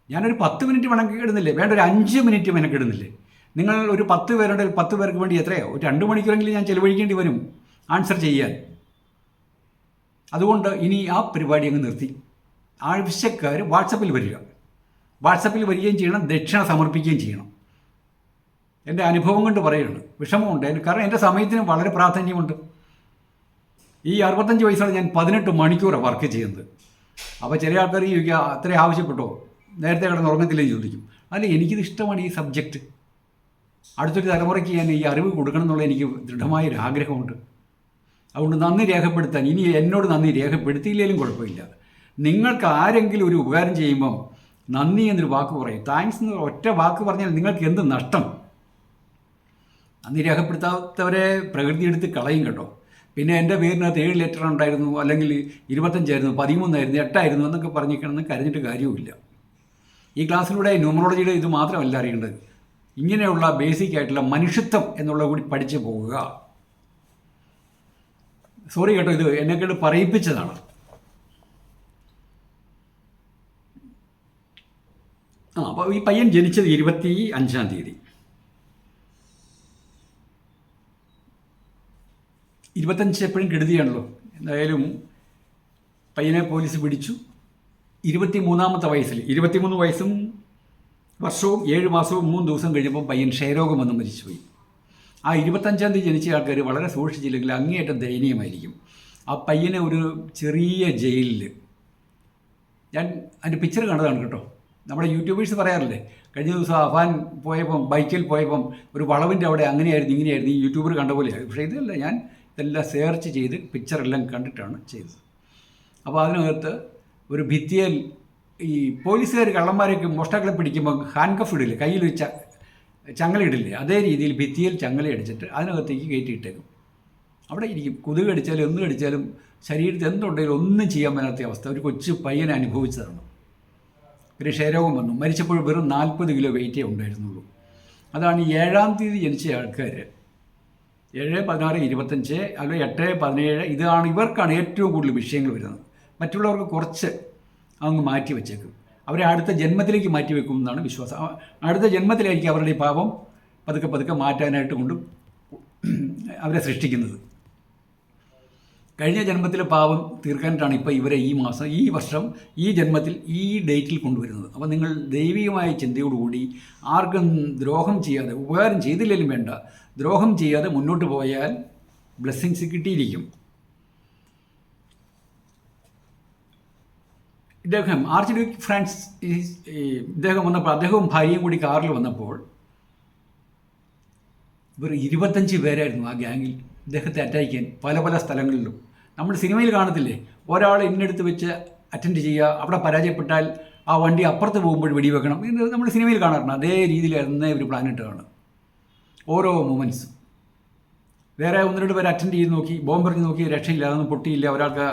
ഞാനൊരു 10 മിനിറ്റ് മെനക്കെടുന്നില്ലേ, വേണ്ട ഒരു 5 മിനിറ്റ് മെനക്കെടുന്നില്ലേ? നിങ്ങൾ ഒരു 10 പേരുടെ 10 പേർക്ക് വേണ്ടി എത്രയോ ഒരു 2 മണിക്കൂറെങ്കിലും ഞാൻ ചിലവഴിക്കേണ്ടി വരും ആൻസർ ചെയ്യാൻ. അതുകൊണ്ട് ഇനി ആ പരിപാടി അങ്ങ് നിർത്തി. ആവശ്യക്കാർ വാട്സപ്പിൽ വരികയും ചെയ്യണം, ദക്ഷിണ സമർപ്പിക്കുകയും ചെയ്യണം. എൻ്റെ അനുഭവം കൊണ്ട് പറയുകയാണ്, വിഷമമുണ്ട്. കാരണം എൻ്റെ സമയത്തിന് വളരെ പ്രാധാന്യമുണ്ട്. ഈ 65 വയസ്സുള്ള ഞാൻ 18 മണിക്കൂറാണ് വർക്ക് ചെയ്യുന്നത്. അപ്പോൾ ചില ആൾക്കാർ ചോദിക്കുക, അത്രയും ആവശ്യപ്പെട്ടോ, നേരത്തെ കിടന്ന് ഉറങ്ങത്തില്ലെന്ന് ചോദിക്കും. അല്ല, എനിക്കിത് ഇഷ്ടമാണ് ഈ സബ്ജക്റ്റ്. അടുത്തൊരു തലമുറയ്ക്ക് ഞാൻ ഈ അറിവ് കൊടുക്കണം എന്നുള്ള എനിക്ക് ദൃഢമായൊരു ആഗ്രഹമുണ്ട്. അതുകൊണ്ട് നന്ദി രേഖപ്പെടുത്താൻ, ഇനി എന്നോട് നന്ദി രേഖപ്പെടുത്തിയില്ലെങ്കിലും കുഴപ്പമില്ല. നിങ്ങൾക്ക് ആരെങ്കിലും ഒരു ഉപകാരം ചെയ്യുമ്പം നന്ദി എന്നൊരു വാക്ക് പറയും. താങ്ക്സ് എന്ന് ഒറ്റ വാക്ക് പറഞ്ഞാൽ നിങ്ങൾക്ക് എന്ത് നഷ്ടം? നന്ദി രേഖപ്പെടുത്താത്തവരെ പ്രകൃതി എടുത്ത് കളയും കേട്ടോ. പിന്നെ എൻ്റെ പേരിനകത്ത് 7 ലെറ്റർ ഉണ്ടായിരുന്നു, അല്ലെങ്കിൽ 25 ആയിരുന്നു, 13 ആയിരുന്നു, 8 ആയിരുന്നു എന്നൊക്കെ പറഞ്ഞിരിക്കണമെന്ന് കരഞ്ഞിട്ട് കാര്യവുമില്ല. ഈ ക്ലാസ്സിലൂടെ ന്യൂമറോളജിയുടെ ഇത് മാത്രമല്ല അറിയേണ്ടത്, ഇങ്ങനെയുള്ള ബേസിക് ആയിട്ടുള്ള മനുഷ്യത്വം എന്നുള്ളത് കൂടി പഠിച്ചു പോകുക. സോറി കേട്ടോ, ഇത് എന്നെക്കൊണ്ട് പറയിപ്പിച്ചതാണ്. അപ്പോൾ ഈ പയ്യൻ ജനിച്ചത് 25-ാം തീയതി. 25 എപ്പോഴും കെടുതിയാണല്ലോ. എന്തായാലും പയ്യനെ പോലീസ് പിടിച്ചു. 23-ാമത്തെ വയസ്സിൽ, 23 വയസ്സും വർഷവും 7 മാസവും 3 ദിവസം കഴിഞ്ഞപ്പോൾ പയ്യൻ ക്ഷയരോഗം വന്ന് മരിച്ചുപോയി. ആ 25-ാം തീയതി ജനിച്ച ആൾക്കാർ വളരെ സൂക്ഷിച്ചില്ലെങ്കിൽ അങ്ങേയറ്റം ദയനീയമായിരിക്കും. ആ പയ്യനെ ഒരു ചെറിയ ജയിലിൽ, ഞാൻ അതിൻ്റെ പിക്ചർ കണ്ടതാണ് കേട്ടോ. നമ്മുടെ യൂട്യൂബേഴ്സ് പറയാറില്ലേ, കഴിഞ്ഞ ദിവസം അഫാൻ പോയപ്പം, ബൈക്കിൽ പോയപ്പം ഒരു വളവിൻ്റെ അവിടെ അങ്ങനെയായിരുന്നു ഇങ്ങനെയായിരുന്നു, ഈ യൂട്യൂബർ കണ്ട പോലെയാണ്. പക്ഷേ ഇതല്ല, ഞാൻ ഇതെല്ലാം സെർച്ച് ചെയ്ത് പിക്ചറെല്ലാം കണ്ടിട്ടാണ് ചെയ്തത്. അപ്പോൾ അതിനകത്ത് ഒരു ഭിത്തിയിൽ ഈ പോലീസുകാർ കള്ളന്മാരൊക്കെ മോഷ്ടാക്കളെ പിടിക്കുമ്പോൾ ഹാൻഡ് കഫ് ഇടില്ലേ, കയ്യിൽ ചങ്ങലയിടില്ലേ, അതേ രീതിയിൽ ഭിത്തിയിൽ ചങ്ങല അടിച്ചിട്ട് അതിനകത്തേക്ക് കയറ്റിയിട്ടേക്കും. അവിടെ ഇരിക്കും. കൊതുക് കടിച്ചാലും ഒന്നും കടിച്ചാലും ശരീരത്തിൽ എന്തുണ്ടെങ്കിലും ഒന്നും ചെയ്യാൻ പറ്റാത്ത അവസ്ഥ ഒരു കൊച്ചു പയ്യനെ അനുഭവിച്ചതാണ്. ഒരു ക്ഷയരോഗം വന്നു. മരിച്ചപ്പോൾ വെറും 40 കിലോ വെയിറ്റേ ഉണ്ടായിരുന്നുള്ളൂ. അതാണ് 7-ാം തീയതി ജനിച്ച ആൾക്കാർ. 7, 16, 25 അല്ലെങ്കിൽ 8, 17 ഇവർക്കാണ് ഏറ്റവും കൂടുതൽ വിഷയങ്ങൾ വരുന്നത്. മറ്റുള്ളവർക്ക് കുറച്ച് അങ്ങ് മാറ്റി വെച്ചേക്കും. അവരെ അടുത്ത ജന്മത്തിലേക്ക് മാറ്റി വെക്കും എന്നാണ് വിശ്വാസം. അടുത്ത ജന്മത്തിലായിരിക്കും അവരുടെ ഈ പാപം പതുക്കെ പതുക്കെ മാറ്റാനായിട്ട് കൊണ്ട് അവരെ സൃഷ്ടിക്കുന്നത്. കഴിഞ്ഞ ജന്മത്തിലെ പാപം തീർക്കാനായിട്ടാണ് ഇപ്പോൾ ഇവരെ ഈ വർഷം ഈ ജന്മത്തിൽ ഈ ഡേറ്റിൽ കൊണ്ടുവരുന്നത്. അപ്പോൾ നിങ്ങൾ ദൈവികമായ ചിന്തയോടുകൂടി ആർക്കും ദ്രോഹം ചെയ്യാതെ, ഉപകാരം ചെയ്തില്ലെങ്കിലും വേണ്ട, ദ്രോഹം ചെയ്യാതെ മുന്നോട്ട് പോയാൽ ബ്ലെസ്സിങ്സ് കിട്ടിയിരിക്കും. ഇദ്ദേഹം ആർച്ച് ഡ്യൂക്ക് ഫ്രാൻസിസ് ഇദ്ദേഹം വന്നപ്പോൾ, അദ്ദേഹവും ഭാര്യയും കൂടി കാറിൽ വന്നപ്പോൾ ഇവർ 25 പേരായിരുന്നു ആ ഗ്യാങ്ങിൽ ഇദ്ദേഹത്തെ അറ്റാക്ക് ചെയ്യാൻ പല സ്ഥലങ്ങളിലും. നമ്മൾ സിനിമയിൽ കാണത്തില്ലേ, ഒരാൾ ഇന്നടുത്ത് വെച്ച് അറ്റൻഡ് ചെയ്യുക, അവിടെ പരാജയപ്പെട്ടാൽ ആ വണ്ടി അപ്പുറത്ത് പോകുമ്പോൾ വെടിവെക്കണം, ഇത് നമ്മൾ സിനിമയിൽ കാണാറുണ്ട്. അതേ രീതിയിലായിരുന്നേ ഒരു പ്ലാനിട്ടാണ് ഓരോ മൊമെൻറ്റ്സും. വേറെ 1-2 പേര് അറ്റൻഡ് ചെയ്ത് നോക്കി, ബോംബെറിഞ്ഞ് നോക്കി, രക്ഷയില്ല, അതൊന്നും പൊട്ടിയില്ല, ഒരാൾക്ക്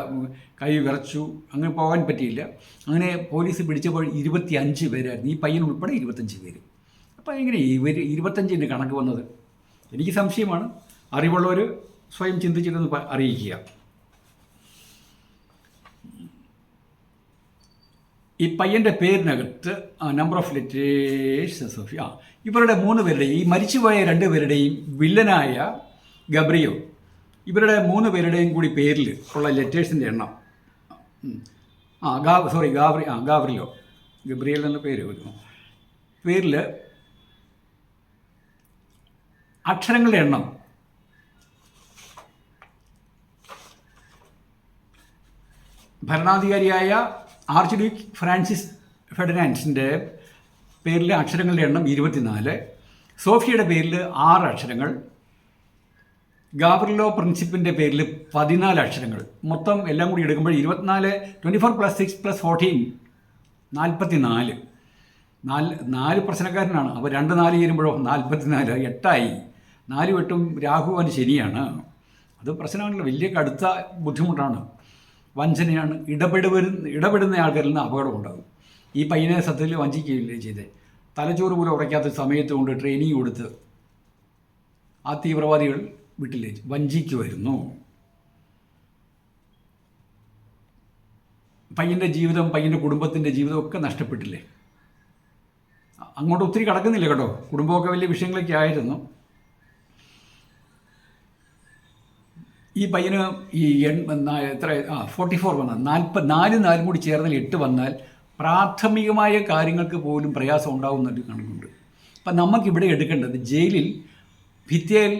കൈ വിറച്ചു, അങ്ങനെ പോകാൻ പറ്റിയില്ല. അങ്ങനെ പോലീസ് പിടിച്ചപ്പോൾ 25 പേരായിരുന്നു, ഈ പയ്യൻ ഉൾപ്പെടെ 25 പേര്. അപ്പോൾ എങ്ങനെ ഇവർ 25-ൻ്റെ കണക്ക് വന്നത്? എനിക്ക് സംശയമാണ്. അറിവുള്ളവർ സ്വയം ചിന്തിച്ചിട്ടൊന്ന് അറിയിക്കുക. ഈ പയ്യൻ്റെ പേരിനകത്ത് നമ്പർ ഓഫ് ലെറ്റേഴ്സ് സോഫി, ഇവരുടെ 3 പേരുടെയും, ഈ മരിച്ചുപോയ 2 പേരുടെയും വില്ലനായ ഗബ്രിയോ, ഇവരുടെ 3 പേരുടെയും കൂടി പേരിൽ ഉള്ള ലെറ്റേഴ്സിൻ്റെ എണ്ണം, ഗാബ്രിയോ, ഗബ്രിയൽ എന്ന പേര് വരുന്നു. പേരിൽ അക്ഷരങ്ങളുടെ എണ്ണം ഭരണാധികാരിയായ ആർച്ച് ഡ്യൂക്ക് ഫ്രാൻസിസ് ഫെർഡിനാൻഡിൻ്റെ പേരിലെ അക്ഷരങ്ങളുടെ എണ്ണം 24, സോഫിയയുടെ പേരിൽ 6 അക്ഷരങ്ങൾ, ഗാബ്രിലോ പ്രിൻസിപ്പിൻ്റെ പേരിൽ 14 അക്ഷരങ്ങൾ. മൊത്തം എല്ലാം കൂടി എടുക്കുമ്പോൾ 24, 24 + 6 + 14, 44. 4 പ്രശ്നക്കാരനാണ്. അപ്പോൾ 2 4 ചേരുമ്പോഴോ 44, 8ആയി. 4 8ഉം രാഹുവിന് ശനിയാണ്. അത് പ്രശ്നമാണല്ലോ, വലിയ കടുത്ത ബുദ്ധിമുട്ടാണ്, വഞ്ചനയാണ്. ഇടപെടുന്ന ആൾക്കാരിൽ നിന്ന് അപകടം ഉണ്ടാകും. ഈ പയ്യനെ സത്യത്തിൽ വഞ്ചിക്കുകയില്ലേ ചെയ്തേ, തലച്ചോറ് പോലും ഉറയ്ക്കാത്ത സമയത്ത് കൊണ്ട് ട്രെയിനിങ് കൊടുത്ത് ആ തീവ്രവാദികൾ വീട്ടിൽ വഞ്ചിക്കുമായിരുന്നു. പയ്യൻ്റെ ജീവിതം, പയ്യൻ്റെ കുടുംബത്തിൻ്റെ ജീവിതമൊക്കെ നഷ്ടപ്പെട്ടില്ലേ. അങ്ങോട്ട് ഒത്തിരി കടക്കുന്നില്ല കേട്ടോ, കുടുംബമൊക്കെ വലിയ വിഷയങ്ങളൊക്കെ ആയിരുന്നു. ഈ പയ്യന് ഈ 44 വന്നാൽ 44 കൂടി ചേർന്നാൽ 8 വന്നാൽ പ്രാഥമികമായ കാര്യങ്ങൾക്ക് പോലും പ്രയാസം ഉണ്ടാകുന്നൊരു കണക്കുണ്ട്. അപ്പം നമുക്കിവിടെ എടുക്കേണ്ടത്, ജയിലിൽ ഭിത്തിയിൽ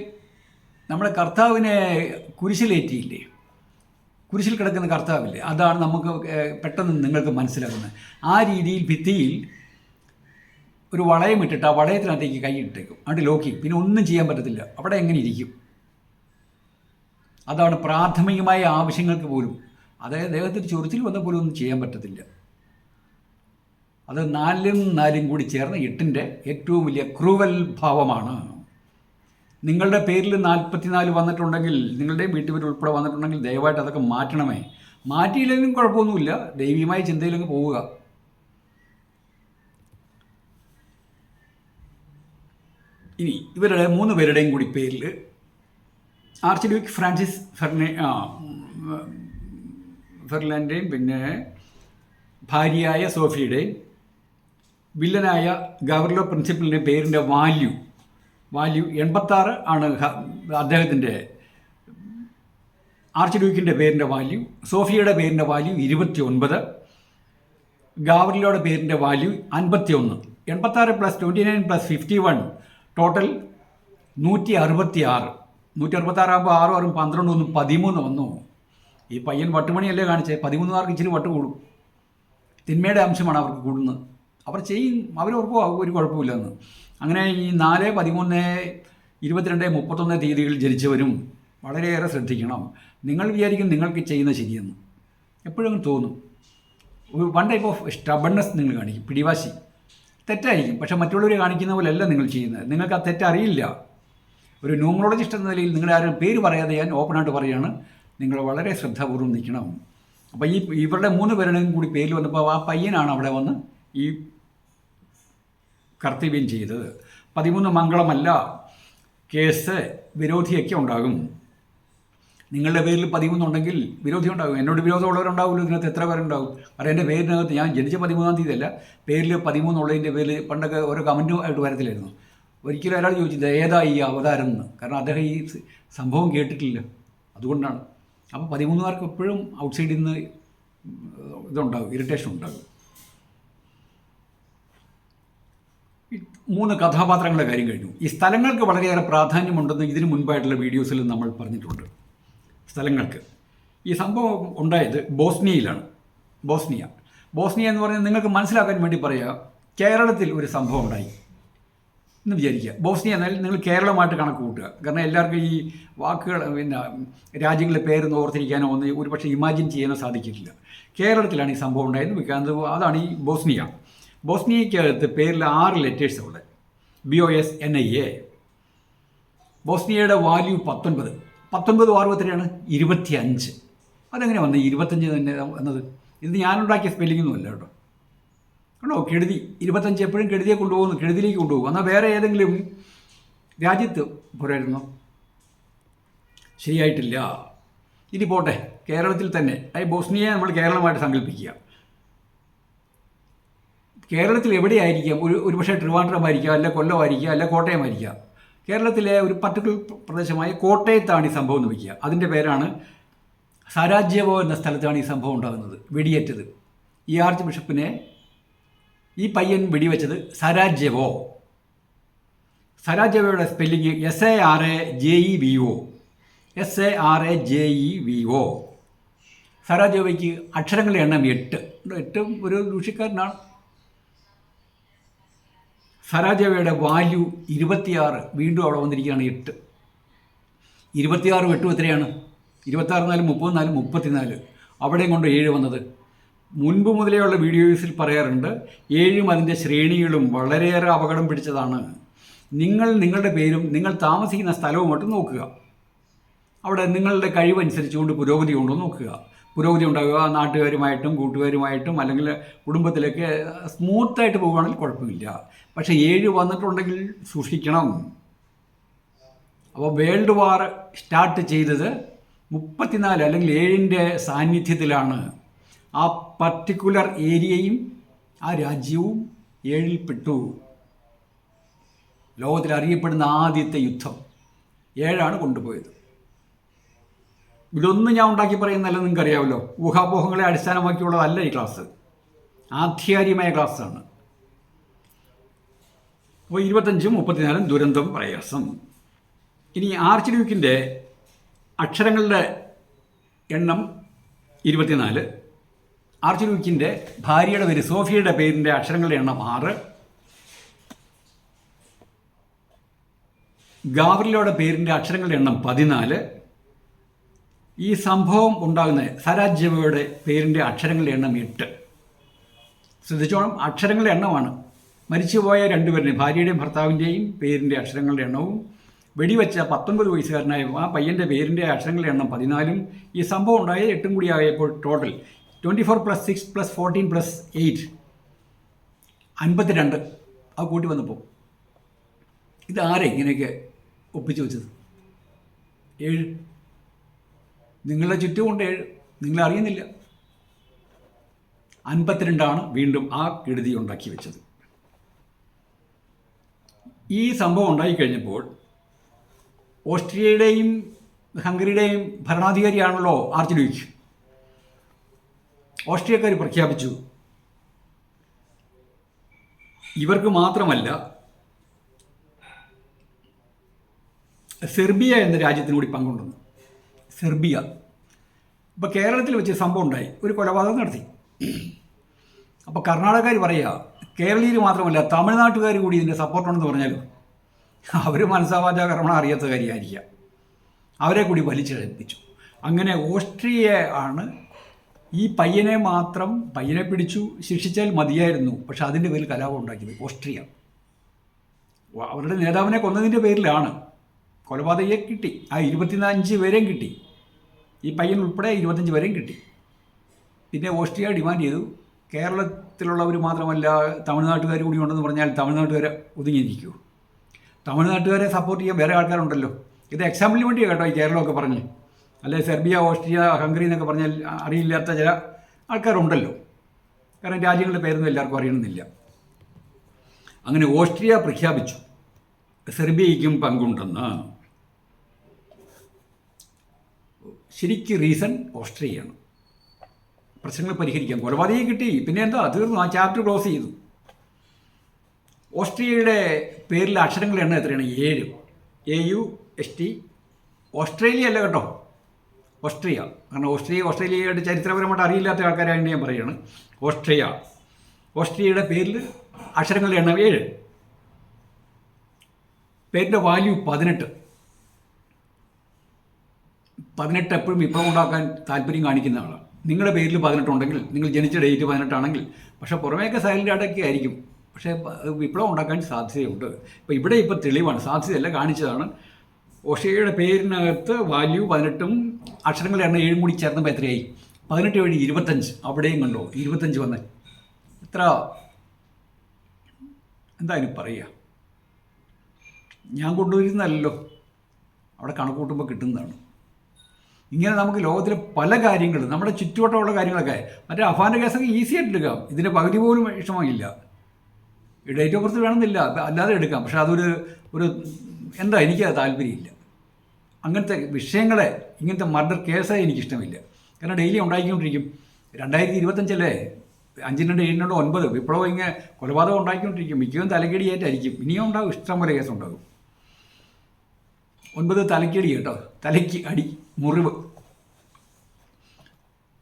നമ്മുടെ കർത്താവിനെ കുരിശിലേറ്റിയില്ലേ, കുരിശിൽ കിടക്കുന്ന കർത്താവില്ലേ, അതാണ് നമുക്ക് പെട്ടെന്ന് നിങ്ങൾക്ക് മനസ്സിലാകുന്നത്. ആ രീതിയിൽ ഭിത്തിയിൽ ഒരു വളയം ഇട്ടിട്ട് ആ വളയത്തിനകത്തേക്ക് കൈ ഇട്ടേക്കും, അവിടെ ലോക്കി, പിന്നെ ഒന്നും ചെയ്യാൻ പറ്റത്തില്ല. അവിടെ എങ്ങനെ ഇരിക്കും? അതാണ് പ്രാഥമികമായ ആവശ്യങ്ങൾക്ക് പോലും, അതായത് ദേഹത്തിൽ ചൊറിച്ചിൽ വന്ന പോലും ഒന്നും ചെയ്യാൻ പറ്റത്തില്ല. അത് 4 കൂടി ചേർന്ന് 8ൻ്റെ ഏറ്റവും വലിയ ക്രൂവൽ ഭാവമാണ്. നിങ്ങളുടെ പേരിൽ 44 വന്നിട്ടുണ്ടെങ്കിൽ, നിങ്ങളുടെ വീട്ടുപേര് ഉൾപ്പെടെ വന്നിട്ടുണ്ടെങ്കിൽ ദയവായിട്ട് അതൊക്കെ മാറ്റണമേ. മാറ്റിയില്ലെങ്കിലും കുഴപ്പമൊന്നുമില്ല, ദൈവീയമായ ചിന്തയിലങ്ങ് പോവുക. ഇനി ഇവരുടെ 3 പേരുടെയും കൂടി പേരിൽ ആർച്ച് ഡ്യൂക്ക് ഫ്രാൻസിസ് ഫെർലാൻഡേയും പിന്നെ ഭാര്യയായ സോഫിയുടെയും വില്ലനായ ഗവർലോ പ്രിൻസിപ്പലിൻ്റെ പേരിൻ്റെ വാല്യൂ 86 ആണ്. അദ്ദേഹത്തിൻ്റെ ആർച്ച് ഡ്യൂക്കിൻ്റെ പേരിൻ്റെ വാല്യൂ. സോഫിയയുടെ പേരിൻ്റെ വാല്യൂ 29. ഗാവറിലോയുടെ പേരിൻ്റെ വാല്യൂ 51. 86 + 29 + 51 ടോട്ടൽ 166. 166 ആകുമ്പോൾ 6 6 12 1 13 വന്നു. ഈ പയ്യൻ വട്ടുമണിയല്ലേ കാണിച്ചത്. 13 ഇച്ചിരി വട്ട് കൂടും. തിന്മയുടെ അംശമാണ് അവർക്ക് കൂടുന്നത്. അവർ ചെയ്യും, അവർക്ക് ഒരു കുഴപ്പമില്ലെന്ന്. അങ്ങനെ ഈ 4, 13, 22, 31 തീയതികളിൽ ജനിച്ചവരും വളരെയേറെ ശ്രദ്ധിക്കണം. നിങ്ങൾ വിചാരിക്കും നിങ്ങൾക്ക് ചെയ്യുന്നത് ശരിയെന്ന്, എപ്പോഴും തോന്നും. വൺ ടൈപ്പ് ഓഫ് സ്റ്റബൺനെസ് നിങ്ങൾ കാണിക്കും, പിടിവാശി. തെറ്റായിരിക്കും, പക്ഷേ മറ്റുള്ളവർ കാണിക്കുന്ന പോലെയല്ല നിങ്ങൾ ചെയ്യുന്നത്. നിങ്ങൾക്ക് ആ തെറ്ററിയില്ല. ഒരു ന്യൂമറോളജിസ്റ്റ് എന്ന നിലയിൽ നിങ്ങളുടെ ആരും പേര് പറയാതെ ഞാൻ ഓപ്പണായിട്ട് പറയുകയാണ്, നിങ്ങൾ വളരെ ശ്രദ്ധാപൂർവ്വം നിൽക്കണം. അപ്പോൾ ഇവരുടെ 3 പേരുടെയും കൂടി പേരിൽ വന്നപ്പോൾ ആ പയ്യനാണ് അവിടെ വന്ന് ഈ കർത്തവ്യം ചെയ്തത്. 13 മംഗളമല്ല, കേസ് വിരോധിയൊക്കെ ഉണ്ടാകും. നിങ്ങളുടെ പേരിൽ 13 ഉണ്ടെങ്കിൽ വിരോധി ഉണ്ടാകും. എന്നോട് വിരോധമുള്ളവരുണ്ടാവുമല്ലോ. ഇതിനകത്ത് എത്ര പേരുണ്ടാകും? കാരണം എൻ്റെ പേരിനകത്ത് ഞാൻ ജനിച്ച 13-ാം തീയതി അല്ല, പേരിൽ 13 ഉള്ളതിൻ്റെ പേരിൽ പണ്ടൊക്കെ ഓരോ കമൻറ്റും ആയിട്ട് വരത്തില്ലായിരുന്നു. ഒരിക്കലും ഒരാൾ ചോദിച്ചത് ഏതാ ഈ അവതാരം എന്ന്. കാരണം അദ്ദേഹം ഈ സംഭവം കേട്ടിട്ടില്ല, അതുകൊണ്ടാണ്. അപ്പോൾ 13-കാർക്ക് എപ്പോഴും ഔട്ട്സൈഡിൽ നിന്ന് ഇതുണ്ടാകും, ഇറിറ്റേഷൻ ഉണ്ടാകും. 3 കഥാപാത്രങ്ങളുടെ കാര്യം കഴിഞ്ഞു. ഈ സ്ഥലങ്ങൾക്ക് വളരെയേറെ പ്രാധാന്യമുണ്ടെന്ന് ഇതിനു മുൻപായിട്ടുള്ള വീഡിയോസിൽ നമ്മൾ പറഞ്ഞിട്ടുണ്ട്. സ്ഥലങ്ങൾക്ക് ഈ സംഭവം ഉണ്ടായത് ബോസ്നിയയിലാണ്. ബോസ്നിയ എന്ന് പറഞ്ഞാൽ നിങ്ങൾക്ക് മനസ്സിലാക്കാൻ വേണ്ടി പറയുക, കേരളത്തിൽ ഒരു സംഭവം ഉണ്ടായി എന്ന് വിചാരിക്കുക. ബോസ്നിയ എന്നാൽ നിങ്ങൾ കേരളമായിട്ട് കണക്ക് കൂട്ടുക. കാരണം എല്ലാവർക്കും ഈ വാക്കുകൾ, പിന്നെ രാജ്യങ്ങളുടെ പേരൊന്നും ഓർത്തിരിക്കാനോ ഒന്ന് ഒരു പക്ഷേ ഇമാജിൻ ചെയ്യാനോ സാധിക്കില്ല. കേരളത്തിലാണ് ഈ സംഭവം ഉണ്ടായെന്ന് വെക്കാൻ. അതാണ് ഈ ബോസ്നിയയ്ക്കകത്ത് പേരിൽ 6 ലെറ്റേഴ്സ് ഉള്ളത്. BOSNIA. ബോസ്നിയയുടെ വാല്യൂ 19. 19 6 എത്രയാണ്? 25. അതെങ്ങനെ വന്നത് 25 തന്നെ എന്നത്? ഇത് ഞാനുണ്ടാക്കിയ സ്പെല്ലിങ്ങൊന്നുമല്ല കേട്ടോ. കണ്ടോ, കെടുതി. 25 എപ്പോഴും കെടുതിയെ കൊണ്ടുപോകുന്നു, കെടുതിയിലേക്ക് കൊണ്ടുപോകും. എന്നാൽ വേറെ ഏതെങ്കിലും രാജ്യത്ത് പോരായിരുന്നോ? ശരിയായിട്ടില്ല. ഇനി പോട്ടെ, കേരളത്തിൽ തന്നെ ബോസ്നിയയെ നമ്മൾ കേരളമായിട്ട് സങ്കല്പിക്കുക. കേരളത്തിൽ എവിടെയായിരിക്കാം? ഒരു പക്ഷേ ട്രിവാൻഡ്രം ആയിരിക്കാം, അല്ല കൊല്ലമായിരിക്കാം, അല്ല കോട്ടയമായിരിക്കാം. കേരളത്തിലെ ഒരു പർട്ടിക്കുലർ പ്രദേശമായ കോട്ടയത്താണ് ഈ സംഭവം എന്ന് വയ്ക്കുക. അതിൻ്റെ പേരാണ് സാരാജ്യവോ എന്ന സ്ഥലത്താണ് ഈ സംഭവം ഉണ്ടാകുന്നത്, വെടിയേറ്റത്. ഈ ആർച്ച് ബിഷപ്പിനെ ഈ പയ്യൻ വെടിവെച്ചത് സരാജെവോ. സരാജെവോയുടെ സ്പെല്ലിങ് SARAJEVO. SARAJEVO. സരാജെവോയ്ക്ക് അക്ഷരങ്ങളുടെ എണ്ണം 8. ഒരു ഋഷിക്കാരനാണ്. സരാജെവോയുടെ വാല്യൂ 26. വീണ്ടും അവിടെ വന്നിരിക്കുകയാണ് 8. 26 8 എത്രയാണ്? 26 4 34 34. അവിടെയും കൊണ്ട് 7 വന്നത്. മുൻപ് മുതലേയുള്ള വീഡിയോസിൽ പറയാറുണ്ട്, 7ഉം അതിൻ്റെ ശ്രേണികളും വളരെയേറെ അപകടം പിടിച്ചതാണ്. നിങ്ങളുടെ പേരും നിങ്ങൾ താമസിക്കുന്ന സ്ഥലവുമായിട്ട് നോക്കുക. അവിടെ നിങ്ങളുടെ കഴിവനുസരിച്ചുകൊണ്ട് പുരോഗതി ഉണ്ടോ നോക്കുക. പുരോഗതി ഉണ്ടാകുക, നാട്ടുകാരുമായിട്ടും കൂട്ടുകാരുമായിട്ടും അല്ലെങ്കിൽ കുടുംബത്തിലൊക്കെ സ്മൂത്തായിട്ട് പോകുകയാണെങ്കിൽ കുഴപ്പമില്ല. പക്ഷേ 7 വന്നിട്ടുണ്ടെങ്കിൽ സൂക്ഷിക്കണം. അപ്പോൾ വേൾഡ് വാർ സ്റ്റാർട്ട് ചെയ്തത് 34 അല്ലെങ്കിൽ 7ൻ്റെ സാന്നിധ്യത്തിലാണ്. ആ പർട്ടിക്കുലർ ഏരിയയും ആ രാജ്യവും 7ൽപ്പെട്ടു. ലോകത്തിൽ അറിയപ്പെടുന്ന ആദ്യത്തെ യുദ്ധം 7ആണ് കൊണ്ടുപോയത്. ഇതൊന്നും ഞാൻ ഉണ്ടാക്കി പറയുന്നതല്ല, നിങ്ങൾക്കറിയാമല്ലോ. ഊഹാപോഹങ്ങളെ അടിസ്ഥാനമാക്കിയുള്ളതല്ല ഈ ക്ലാസ്, ആധികാരികമായ ക്ലാസ്സാണ്. അപ്പോൾ 25ഉം 34ഉം ദുരന്തം പ്രയാസം. ഇനി ആർച്ച് ഡ്യൂക്കിൻ്റെ അക്ഷരങ്ങളുടെ എണ്ണം 24. ആർച്ച് ഡ്യൂക്കിൻ്റെ ഭാര്യയുടെ പേര് സോഫിയയുടെ പേരിൻ്റെ അക്ഷരങ്ങളുടെ എണ്ണം 6. ഗാവ്രിലോയുടെ പേരിൻ്റെ അക്ഷരങ്ങളുടെ എണ്ണം 14. ഈ സംഭവം ഉണ്ടാകുന്ന സരാജെവോയുടെ പേരിൻ്റെ അക്ഷരങ്ങളുടെ എണ്ണം 8. ശ്രദ്ധിച്ചോണം, അക്ഷരങ്ങളുടെ എണ്ണമാണ്. മരിച്ചുപോയ രണ്ടുപേരുടെയും, ഭാര്യയുടെയും ഭർത്താവിൻ്റെയും പേരിൻ്റെ അക്ഷരങ്ങളുടെ എണ്ണവും വെടിവെച്ച 19 വയസ്സുകാരനായ ആ പയ്യൻ്റെ പേരിൻ്റെ അക്ഷരങ്ങളുടെ എണ്ണം 14. ഈ സംഭവം ഉണ്ടായ 8 കൂടി ആയപ്പോൾ ടോട്ടൽ 24 + 6 + 14 + 8 52. അത് കൂട്ടി വന്നപ്പോൾ ഇതാരെ ഇങ്ങനെയൊക്കെ ഒപ്പിച്ചു വെച്ചത്? 7. നിങ്ങളുടെ ചുറ്റുമുണ്ട് 7, നിങ്ങളറിയുന്നില്ല. 52ആണ് വീണ്ടും ആ കെടുതി ഉണ്ടാക്കി വെച്ചത്. ഈ സംഭവം ഉണ്ടായിക്കഴിഞ്ഞപ്പോൾ ഓസ്ട്രിയയുടെയും ഹംഗറിയുടെയും ഭരണാധികാരിയാണല്ലോ ആർച്ച് ഡ്യൂക്ക്. ഓസ്ട്രിയക്കാർ പ്രഖ്യാപിച്ചു ഇവർക്ക് മാത്രമല്ല സെർബിയ എന്ന രാജ്യത്തിന് കൂടി പങ്കുണ്ടെന്ന്. സെർബിയ. ഇപ്പോൾ കേരളത്തിൽ വെച്ച് സംഭവം ഉണ്ടായി, ഒരു കൊലപാതകം നടത്തി. അപ്പോൾ കർണാടകക്കാർ പറയുക കേരളീയർ മാത്രമല്ല തമിഴ്നാട്ടുകാർ കൂടി ഇതിൻ്റെ സപ്പോർട്ടുണ്ടെന്ന് പറഞ്ഞാലും അവർ മനസ്സാവാച കർമ്മ അറിയാത്ത കാര്യമായിരിക്കാം. അവരെ കൂടി വലിച്ചെടുപ്പിച്ചു. അങ്ങനെ ഓസ്ട്രിയ ആണ് ഈ പയ്യനെ പിടിച്ചു ശിക്ഷിച്ചാൽ മതിയായിരുന്നു, പക്ഷെ അതിൻ്റെ പേരിൽ കലാപം ഉണ്ടാക്കിയത് ഓസ്ട്രിയ. അവരുടെ നേതാവിനെ കൊന്നതിൻ്റെ പേരിലാണ്. കൊലപാതകയെ കിട്ടി, ആ 25 പേരെയും കിട്ടി, ഈ പയ്യൻ ഉൾപ്പെടെ 25 പേരെയും കിട്ടി. പിന്നെ ഓസ്ട്രിയ ഡിമാൻഡ് ചെയ്തു കേരളത്തിലുള്ളവർ മാത്രമല്ല തമിഴ്നാട്ടുകാർ കൂടി ഉണ്ടെന്ന് പറഞ്ഞാൽ തമിഴ്നാട്ടുകാരെ ഒതുങ്ങിയിരിക്കുമോ? തമിഴ്നാട്ടുകാരെ സപ്പോർട്ട് ചെയ്യാൻ വേറെ ആൾക്കാരുണ്ടല്ലോ. ഇത് എക്സാമ്പിളിന് വേണ്ടിയാണ് കേട്ടോ ഈ കേരളമൊക്കെ പറഞ്ഞ്. അല്ലെ സെർബിയ, ഓസ്ട്രിയ, ഹംഗറി എന്നൊക്കെ പറഞ്ഞാൽ അറിയില്ലാത്ത ചില ആൾക്കാരുണ്ടല്ലോ. കാരണം രാജ്യങ്ങളുടെ പേരൊന്നും എല്ലാവർക്കും അറിയണമെന്നില്ല. അങ്ങനെ ഓസ്ട്രിയ പ്രഖ്യാപിച്ചു സെർബിയയ്ക്കും പങ്കുണ്ടെന്ന്. ശരിക്കും റീസൺ ഓസ്ട്രിയയാണ്. പ്രശ്നങ്ങൾ പരിഹരിക്കാം. കൊലപാതകം കിട്ടി, പിന്നെ എന്താ, തീർന്നു, ആ ചാപ്റ്റർ ക്ലോസ് ചെയ്തു. ഓസ്ട്രിയയുടെ പേരിലെ അക്ഷരങ്ങളുടെ എണ്ണം എത്രയാണ്? 7. AUST. ഓസ്ട്രേലിയ അല്ല കേട്ടോ, ഓസ്ട്രിയ. കാരണം ഓസ്ട്രേലിയയുടെ ചരിത്രപരമായിട്ട് അറിയില്ലാത്ത ആൾക്കാരായിട്ട് ഞാൻ പറയുകയാണ്. ഓസ്ട്രിയയുടെ പേരിൽ അക്ഷരങ്ങളുടെ എണ്ണം 7. പേരിൻ്റെ വാല്യൂ 18. എപ്പോഴും വിപ്ലവം ഉണ്ടാക്കാൻ താല്പര്യം കാണിക്കുന്ന ആളാണ്. നിങ്ങളുടെ പേരിൽ 18 ഉണ്ടെങ്കിൽ, നിങ്ങൾ ജനിച്ച ഡേറ്റ് 18 ആണെങ്കിൽ, പക്ഷേ പുറമേയൊക്കെ സൈലൻ്റ് ആയിട്ടൊക്കെ ആയിരിക്കും, പക്ഷേ വിപ്ലവം ഉണ്ടാക്കാൻ സാധ്യതയുണ്ട്. ഇപ്പോൾ തെളിവാണ്, സാധ്യതയല്ല, കാണിച്ചതാണ്. ഓസ്ട്രിയയുടെ പേരിനകത്ത് വാല്യൂ 18ഉം അക്ഷരങ്ങളുടെ എണ്ണം 7 കൂടി ചേർന്നപ്പോൾ എത്രയായി? 18 വഴി 25. അവിടെയും കണ്ടോ 25 വന്ന് എത്ര? എന്തായാലും പറയുക, ഞാൻ കൊണ്ടുവരുന്നതല്ലോ, അവിടെ കണക്ക് കൂട്ടുമ്പോൾ കിട്ടുന്നതാണ്. ഇങ്ങനെ നമുക്ക് ലോകത്തിലെ പല കാര്യങ്ങളും, നമ്മുടെ ചുറ്റുവട്ടമുള്ള കാര്യങ്ങളൊക്കെ, മറ്റേ അഫാൻ്റെ കേസൊക്കെ ഈസി ആയിട്ട് എടുക്കാം. ഇതിൻ്റെ പകുതി പോലും വിഷമമില്ല. ഡേറ്റ് ഓഫ് ബർത്ത് വേണമെന്നില്ല, അല്ലാതെ എടുക്കാം. പക്ഷെ അതൊരു എന്താ, എനിക്കത് താല്പര്യമില്ല. അങ്ങനത്തെ വിഷയങ്ങളെ, ഇങ്ങനത്തെ മർഡർ കേസേ എനിക്കിഷ്ടമില്ല. കാരണം ഡെയിലി ഉണ്ടാക്കിക്കൊണ്ടിരിക്കും. 2025 5 2 7 9 വിപ്ലവം ഇങ്ങനെ കൊലപാതകം ഉണ്ടാക്കിക്കൊണ്ടിരിക്കും. മിക്കതും തലക്കേടിയായിട്ടായിരിക്കും. ഇനിയും ഉണ്ടാകും, ഇഷ്ടംപോലെ കേസുണ്ടാകും. 9 തലക്കേടി കേട്ടോ, തലയ്ക്ക് അടി, മുറിവ്.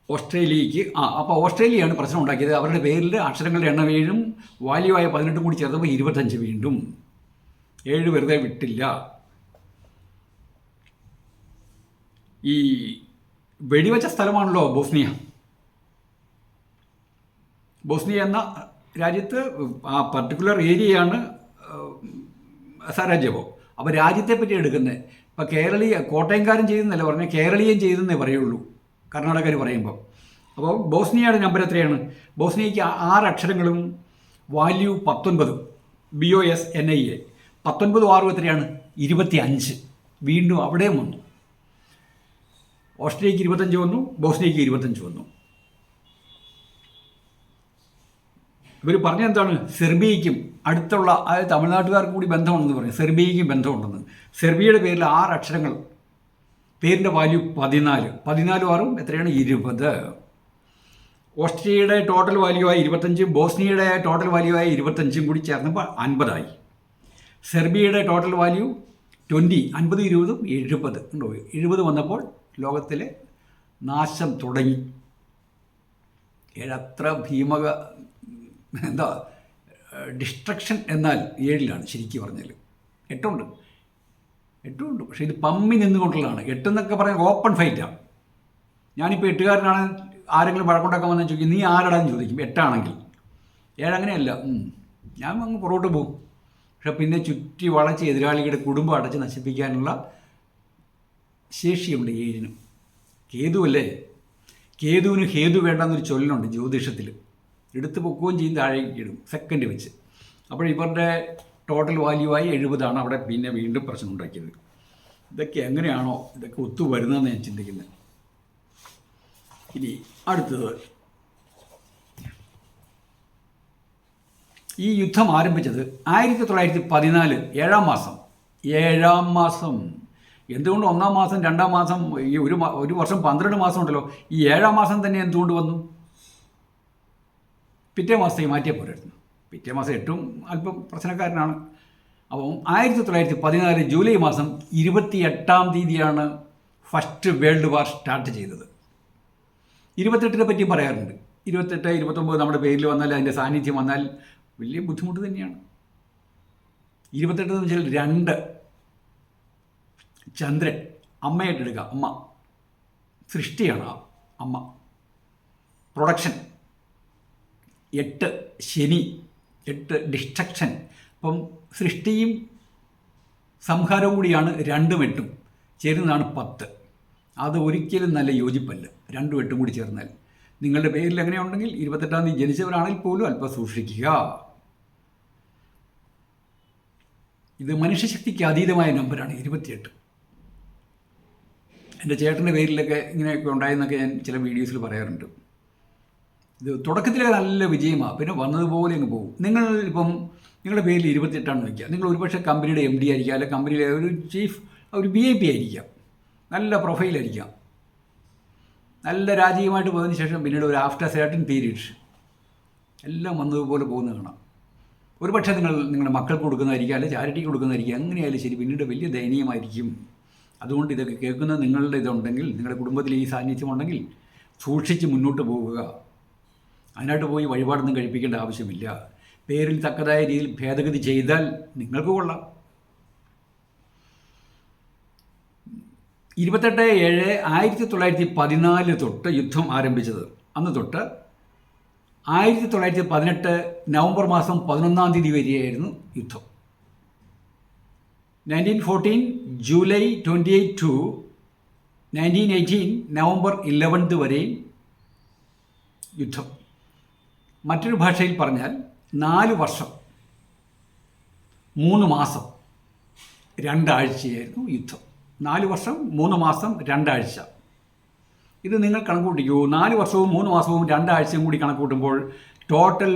ഓസ്ട്രേലിയക്ക് അപ്പോൾ ഓസ്ട്രേലിയയാണ് പ്രശ്നം ഉണ്ടാക്കിയത്. അവരുടെ പേരിൽ അക്ഷരങ്ങളുടെ എണ്ണം 7ഉം വാല്യൂ ആയ 18 കൂടി ചേർത്തപ്പോൾ 25 വീണ്ടും. 7 വെറുതെ വിട്ടില്ല. ഈ വെടിവെച്ച സ്ഥലമാണല്ലോ ബോസ്നിയ എന്ന രാജ്യത്ത് ആ പർട്ടിക്കുലർ ഏരിയയാണ് സരാജെവോ. അപ്പോൾ രാജ്യത്തെ പറ്റി എടുക്കുന്നത് ഇപ്പോൾ കോട്ടയംകാരൻ ചെയ്തെന്നല്ല പറഞ്ഞാൽ, കേരളീയം ചെയ്തെന്നേ പറയുള്ളൂ കർണാടകർ പറയുമ്പോൾ. അപ്പോൾ ബോസ്നിയയുടെ നമ്പർ എത്രയാണ്? ബോസ്നിയയ്ക്ക് 6 അക്ഷരങ്ങളും വാല്യൂ 19. BOSNIA. 19 6 എത്രയാണ്? 25. വീണ്ടും അവിടെയും വന്നു. ഓസ്ട്രേലിയക്ക് 25 വന്നു, ബോസ്നിയയ്ക്ക് 25 വന്നു. ഇവർ പറഞ്ഞെന്താണ്, സെർബിയയ്ക്കും അടുത്തുള്ള അതായത് തമിഴ്നാട്ടുകാർക്ക് കൂടി ബന്ധമുണ്ടെന്ന് പറയും, സെർബിയയ്ക്കും ബന്ധമുണ്ടെന്ന്. സെർബിയയുടെ പേരിൽ 6 അക്ഷരങ്ങൾ, പേരിൻ്റെ വാല്യൂ 14, 14 എത്രയാണ് 20. ഓസ്ട്രിയയുടെ ടോട്ടൽ വാല്യൂ ആയി 25, ബോസ്നിയയുടെ ടോട്ടൽ വാല്യൂ ആയി 25 കൂടി ചേർന്നപ്പോൾ 50 ആയി. സെർബിയയുടെ ടോട്ടൽ വാല്യൂ 20, 50, 20, 70 ഉണ്ടോ. 70 വന്നപ്പോൾ ലോകത്തിലെ നാശം തുടങ്ങി. അത്ര ഡിസ്ട്രക്ഷൻ എന്നാൽ 7ലാണ് ശരിക്കും പറഞ്ഞാൽ. 8 ഉണ്ട്, പക്ഷേ ഇത് പമ്മി നിന്നുകൊണ്ടുള്ളതാണ്. 8 എന്നൊക്കെ പറയാൻ ഓപ്പൺ ഫൈറ്റാണ്. ഞാനിപ്പോൾ 8കാരനാണ്, ആരെങ്കിലും വഴക്കുണ്ടാക്കാൻ വന്നാൽ ചോദിക്കും നീ ആരടാന്ന് ചോദിക്കും. 8 ആണെങ്കിൽ. 7 അങ്ങനെയല്ല, ഞാൻ അങ്ങ് പുറകോട്ട് പോകും. പക്ഷെ പിന്നെ ചുറ്റി വളച്ച് എതിരാളികളുടെ കുടുംബം അടച്ച് നശിപ്പിക്കാനുള്ള ശേഷിയുണ്ട് 7-നും. കേതുവല്ലേ, കേതുവിന് ഹേതു വേണ്ടെന്നൊരു ചൊല്ലുണ്ട് ജ്യോതിഷത്തിൽ. എടുത്ത് പൊക്കുകയും ചെയ്യും, താഴേക്ക് ഇടും സെക്കൻഡ് വെച്ച്. അപ്പോൾ ഇവരുടെ ടോട്ടൽ വാല്യൂ ആയി 70 അവിടെ പിന്നെ വീണ്ടും പ്രശ്നം ഉണ്ടാക്കിയത്. ഇതൊക്കെ എങ്ങനെയാണോ ഇതൊക്കെ ഒത്തു വരുന്നതെന്ന് ഞാൻ ചിന്തിക്കുന്നത്. ഇനി അടുത്തത്, ഈ യുദ്ധം ആരംഭിച്ചത് 1914 7 മാസം. എന്തുകൊണ്ട് 1-ാം മാസം 2-ാം മാസം ഈ ഒരു വർഷം 12 മാസം ഉണ്ടല്ലോ, ഈ 7-ാം മാസം തന്നെ എന്തുകൊണ്ട് വന്നു? പിറ്റേ മാസത്തേക്ക് മാറ്റിയാൽ പോരായിരുന്നു. പിറ്റേ മാസം 8ഉം അല്പം പ്രശ്നക്കാരനാണ്. അപ്പം 1914 ജൂലൈ മാസം 28-ാം തീയതിയാണ് ഫസ്റ്റ് വേൾഡ് വാർ സ്റ്റാർട്ട് ചെയ്തത്. 28-നെ പറ്റിയും പറയാറുണ്ട്. 28, 29 നമ്മുടെ പേരിൽ വന്നാൽ, അതിൻ്റെ സാന്നിധ്യം വന്നാൽ വലിയ ബുദ്ധിമുട്ട് തന്നെയാണ്. 28 എന്ന് വെച്ചാൽ 2 ചന്ദ്രൻ, അമ്മയായിട്ട് എടുക്കുക. അമ്മ സൃഷ്ടിയാണ്, അമ്മ പ്രൊഡക്ഷൻ. 8 ശനി, 8 ഡിസ്ട്രക്ഷൻ. അപ്പം സൃഷ്ടിയും സംഹാരവും കൂടിയാണ് 2ഉം 8ഉം ചേരുന്നതാണ് 10. അത് ഒരിക്കലും നല്ല യോജിപ്പല്ല 2ഉം 8ഉം കൂടി ചേർന്നാൽ. നിങ്ങളുടെ പേരിൽ എങ്ങനെയുണ്ടെങ്കിൽ 28-ാം തീയതി ജനിച്ചവരാണെങ്കിൽ പോലും അല്പം സൂക്ഷിക്കുക. ഇത് മനുഷ്യശക്തിക്ക് അതീതമായ നമ്പറാണ് 28. എൻ്റെ ചേട്ടൻ്റെ പേരിലൊക്കെ ഇങ്ങനെയൊക്കെ ഉണ്ടായെന്നൊക്കെ ഞാൻ ചില വീഡിയോസിൽ പറയാറുണ്ട്. ഇത് തുടക്കത്തിലൊക്കെ നല്ല വിജയമാണ്, പിന്നെ വന്നതുപോലെ അങ്ങ് പോകും. നിങ്ങളുടെ പേരിൽ 28 വയ്ക്കുക. നിങ്ങൾ ഒരുപക്ഷെ കമ്പനിയുടെ MD ആയിരിക്കാം, അല്ലെങ്കിൽ കമ്പനിയിലെ ഒരു ചീഫ്, ഒരു VIP ആയിരിക്കാം, നല്ല പ്രൊഫൈലായിരിക്കാം. നല്ല രാജകീയമായിട്ട് പോയതിന് ശേഷം പിന്നീട് ഒരു ആഫ്റ്റർ സർട്ടൻ പീരീഡ്സ് എല്ലാം വന്നതുപോലെ പോകുന്നത് കാണാം. ഒരുപക്ഷെ നിങ്ങളുടെ മക്കൾക്ക് കൊടുക്കുന്നതായിരിക്കും, അല്ലെങ്കിൽ ചാരിറ്റിക്ക് കൊടുക്കുന്നതായിരിക്കും. എങ്ങനെയായാലും ശരി, പിന്നീട് വലിയ ദയനീയമായിരിക്കും. അതുകൊണ്ട് ഇതൊക്കെ കേൾക്കുന്ന നിങ്ങളുടെ ഇതുണ്ടെങ്കിൽ, നിങ്ങളുടെ കുടുംബത്തിൽ ഈ സാന്നിധ്യം ഉണ്ടെങ്കിൽ സൂക്ഷിച്ച് മുന്നോട്ട് പോവുക. അതിനായിട്ട് പോയി വഴിപാടൊന്നും കഴിപ്പിക്കേണ്ട ആവശ്യമില്ല. പേരിൽ തക്കതായ രീതിയിൽ ഭേദഗതി ചെയ്താൽ നിങ്ങൾക്ക് കൊള്ളാം. 28/7/1914 തൊട്ട് യുദ്ധം ആരംഭിച്ചത്. അന്ന് തൊട്ട് 1918 നവംബർ മാസം 11-ാം തീയതി വരെയായിരുന്നു യുദ്ധം. 1914 ജൂലൈ 28 to 1918 നവംബർ 11 വരെയും യുദ്ധം. മറ്റൊരു ഭാഷയിൽ പറഞ്ഞാൽ 4 വർഷം 3 മാസം 2 ആഴ്ചയായിരുന്നു യുദ്ധം. 4 വർഷം 3 മാസം 2 ആഴ്ച. ഇത് നിങ്ങൾ കണക്കൂട്ടിക്കൂ. 4 വർഷവും 3 മാസവും 2 ആഴ്ചയും കൂടി കണക്കൂട്ടുമ്പോൾ ടോട്ടൽ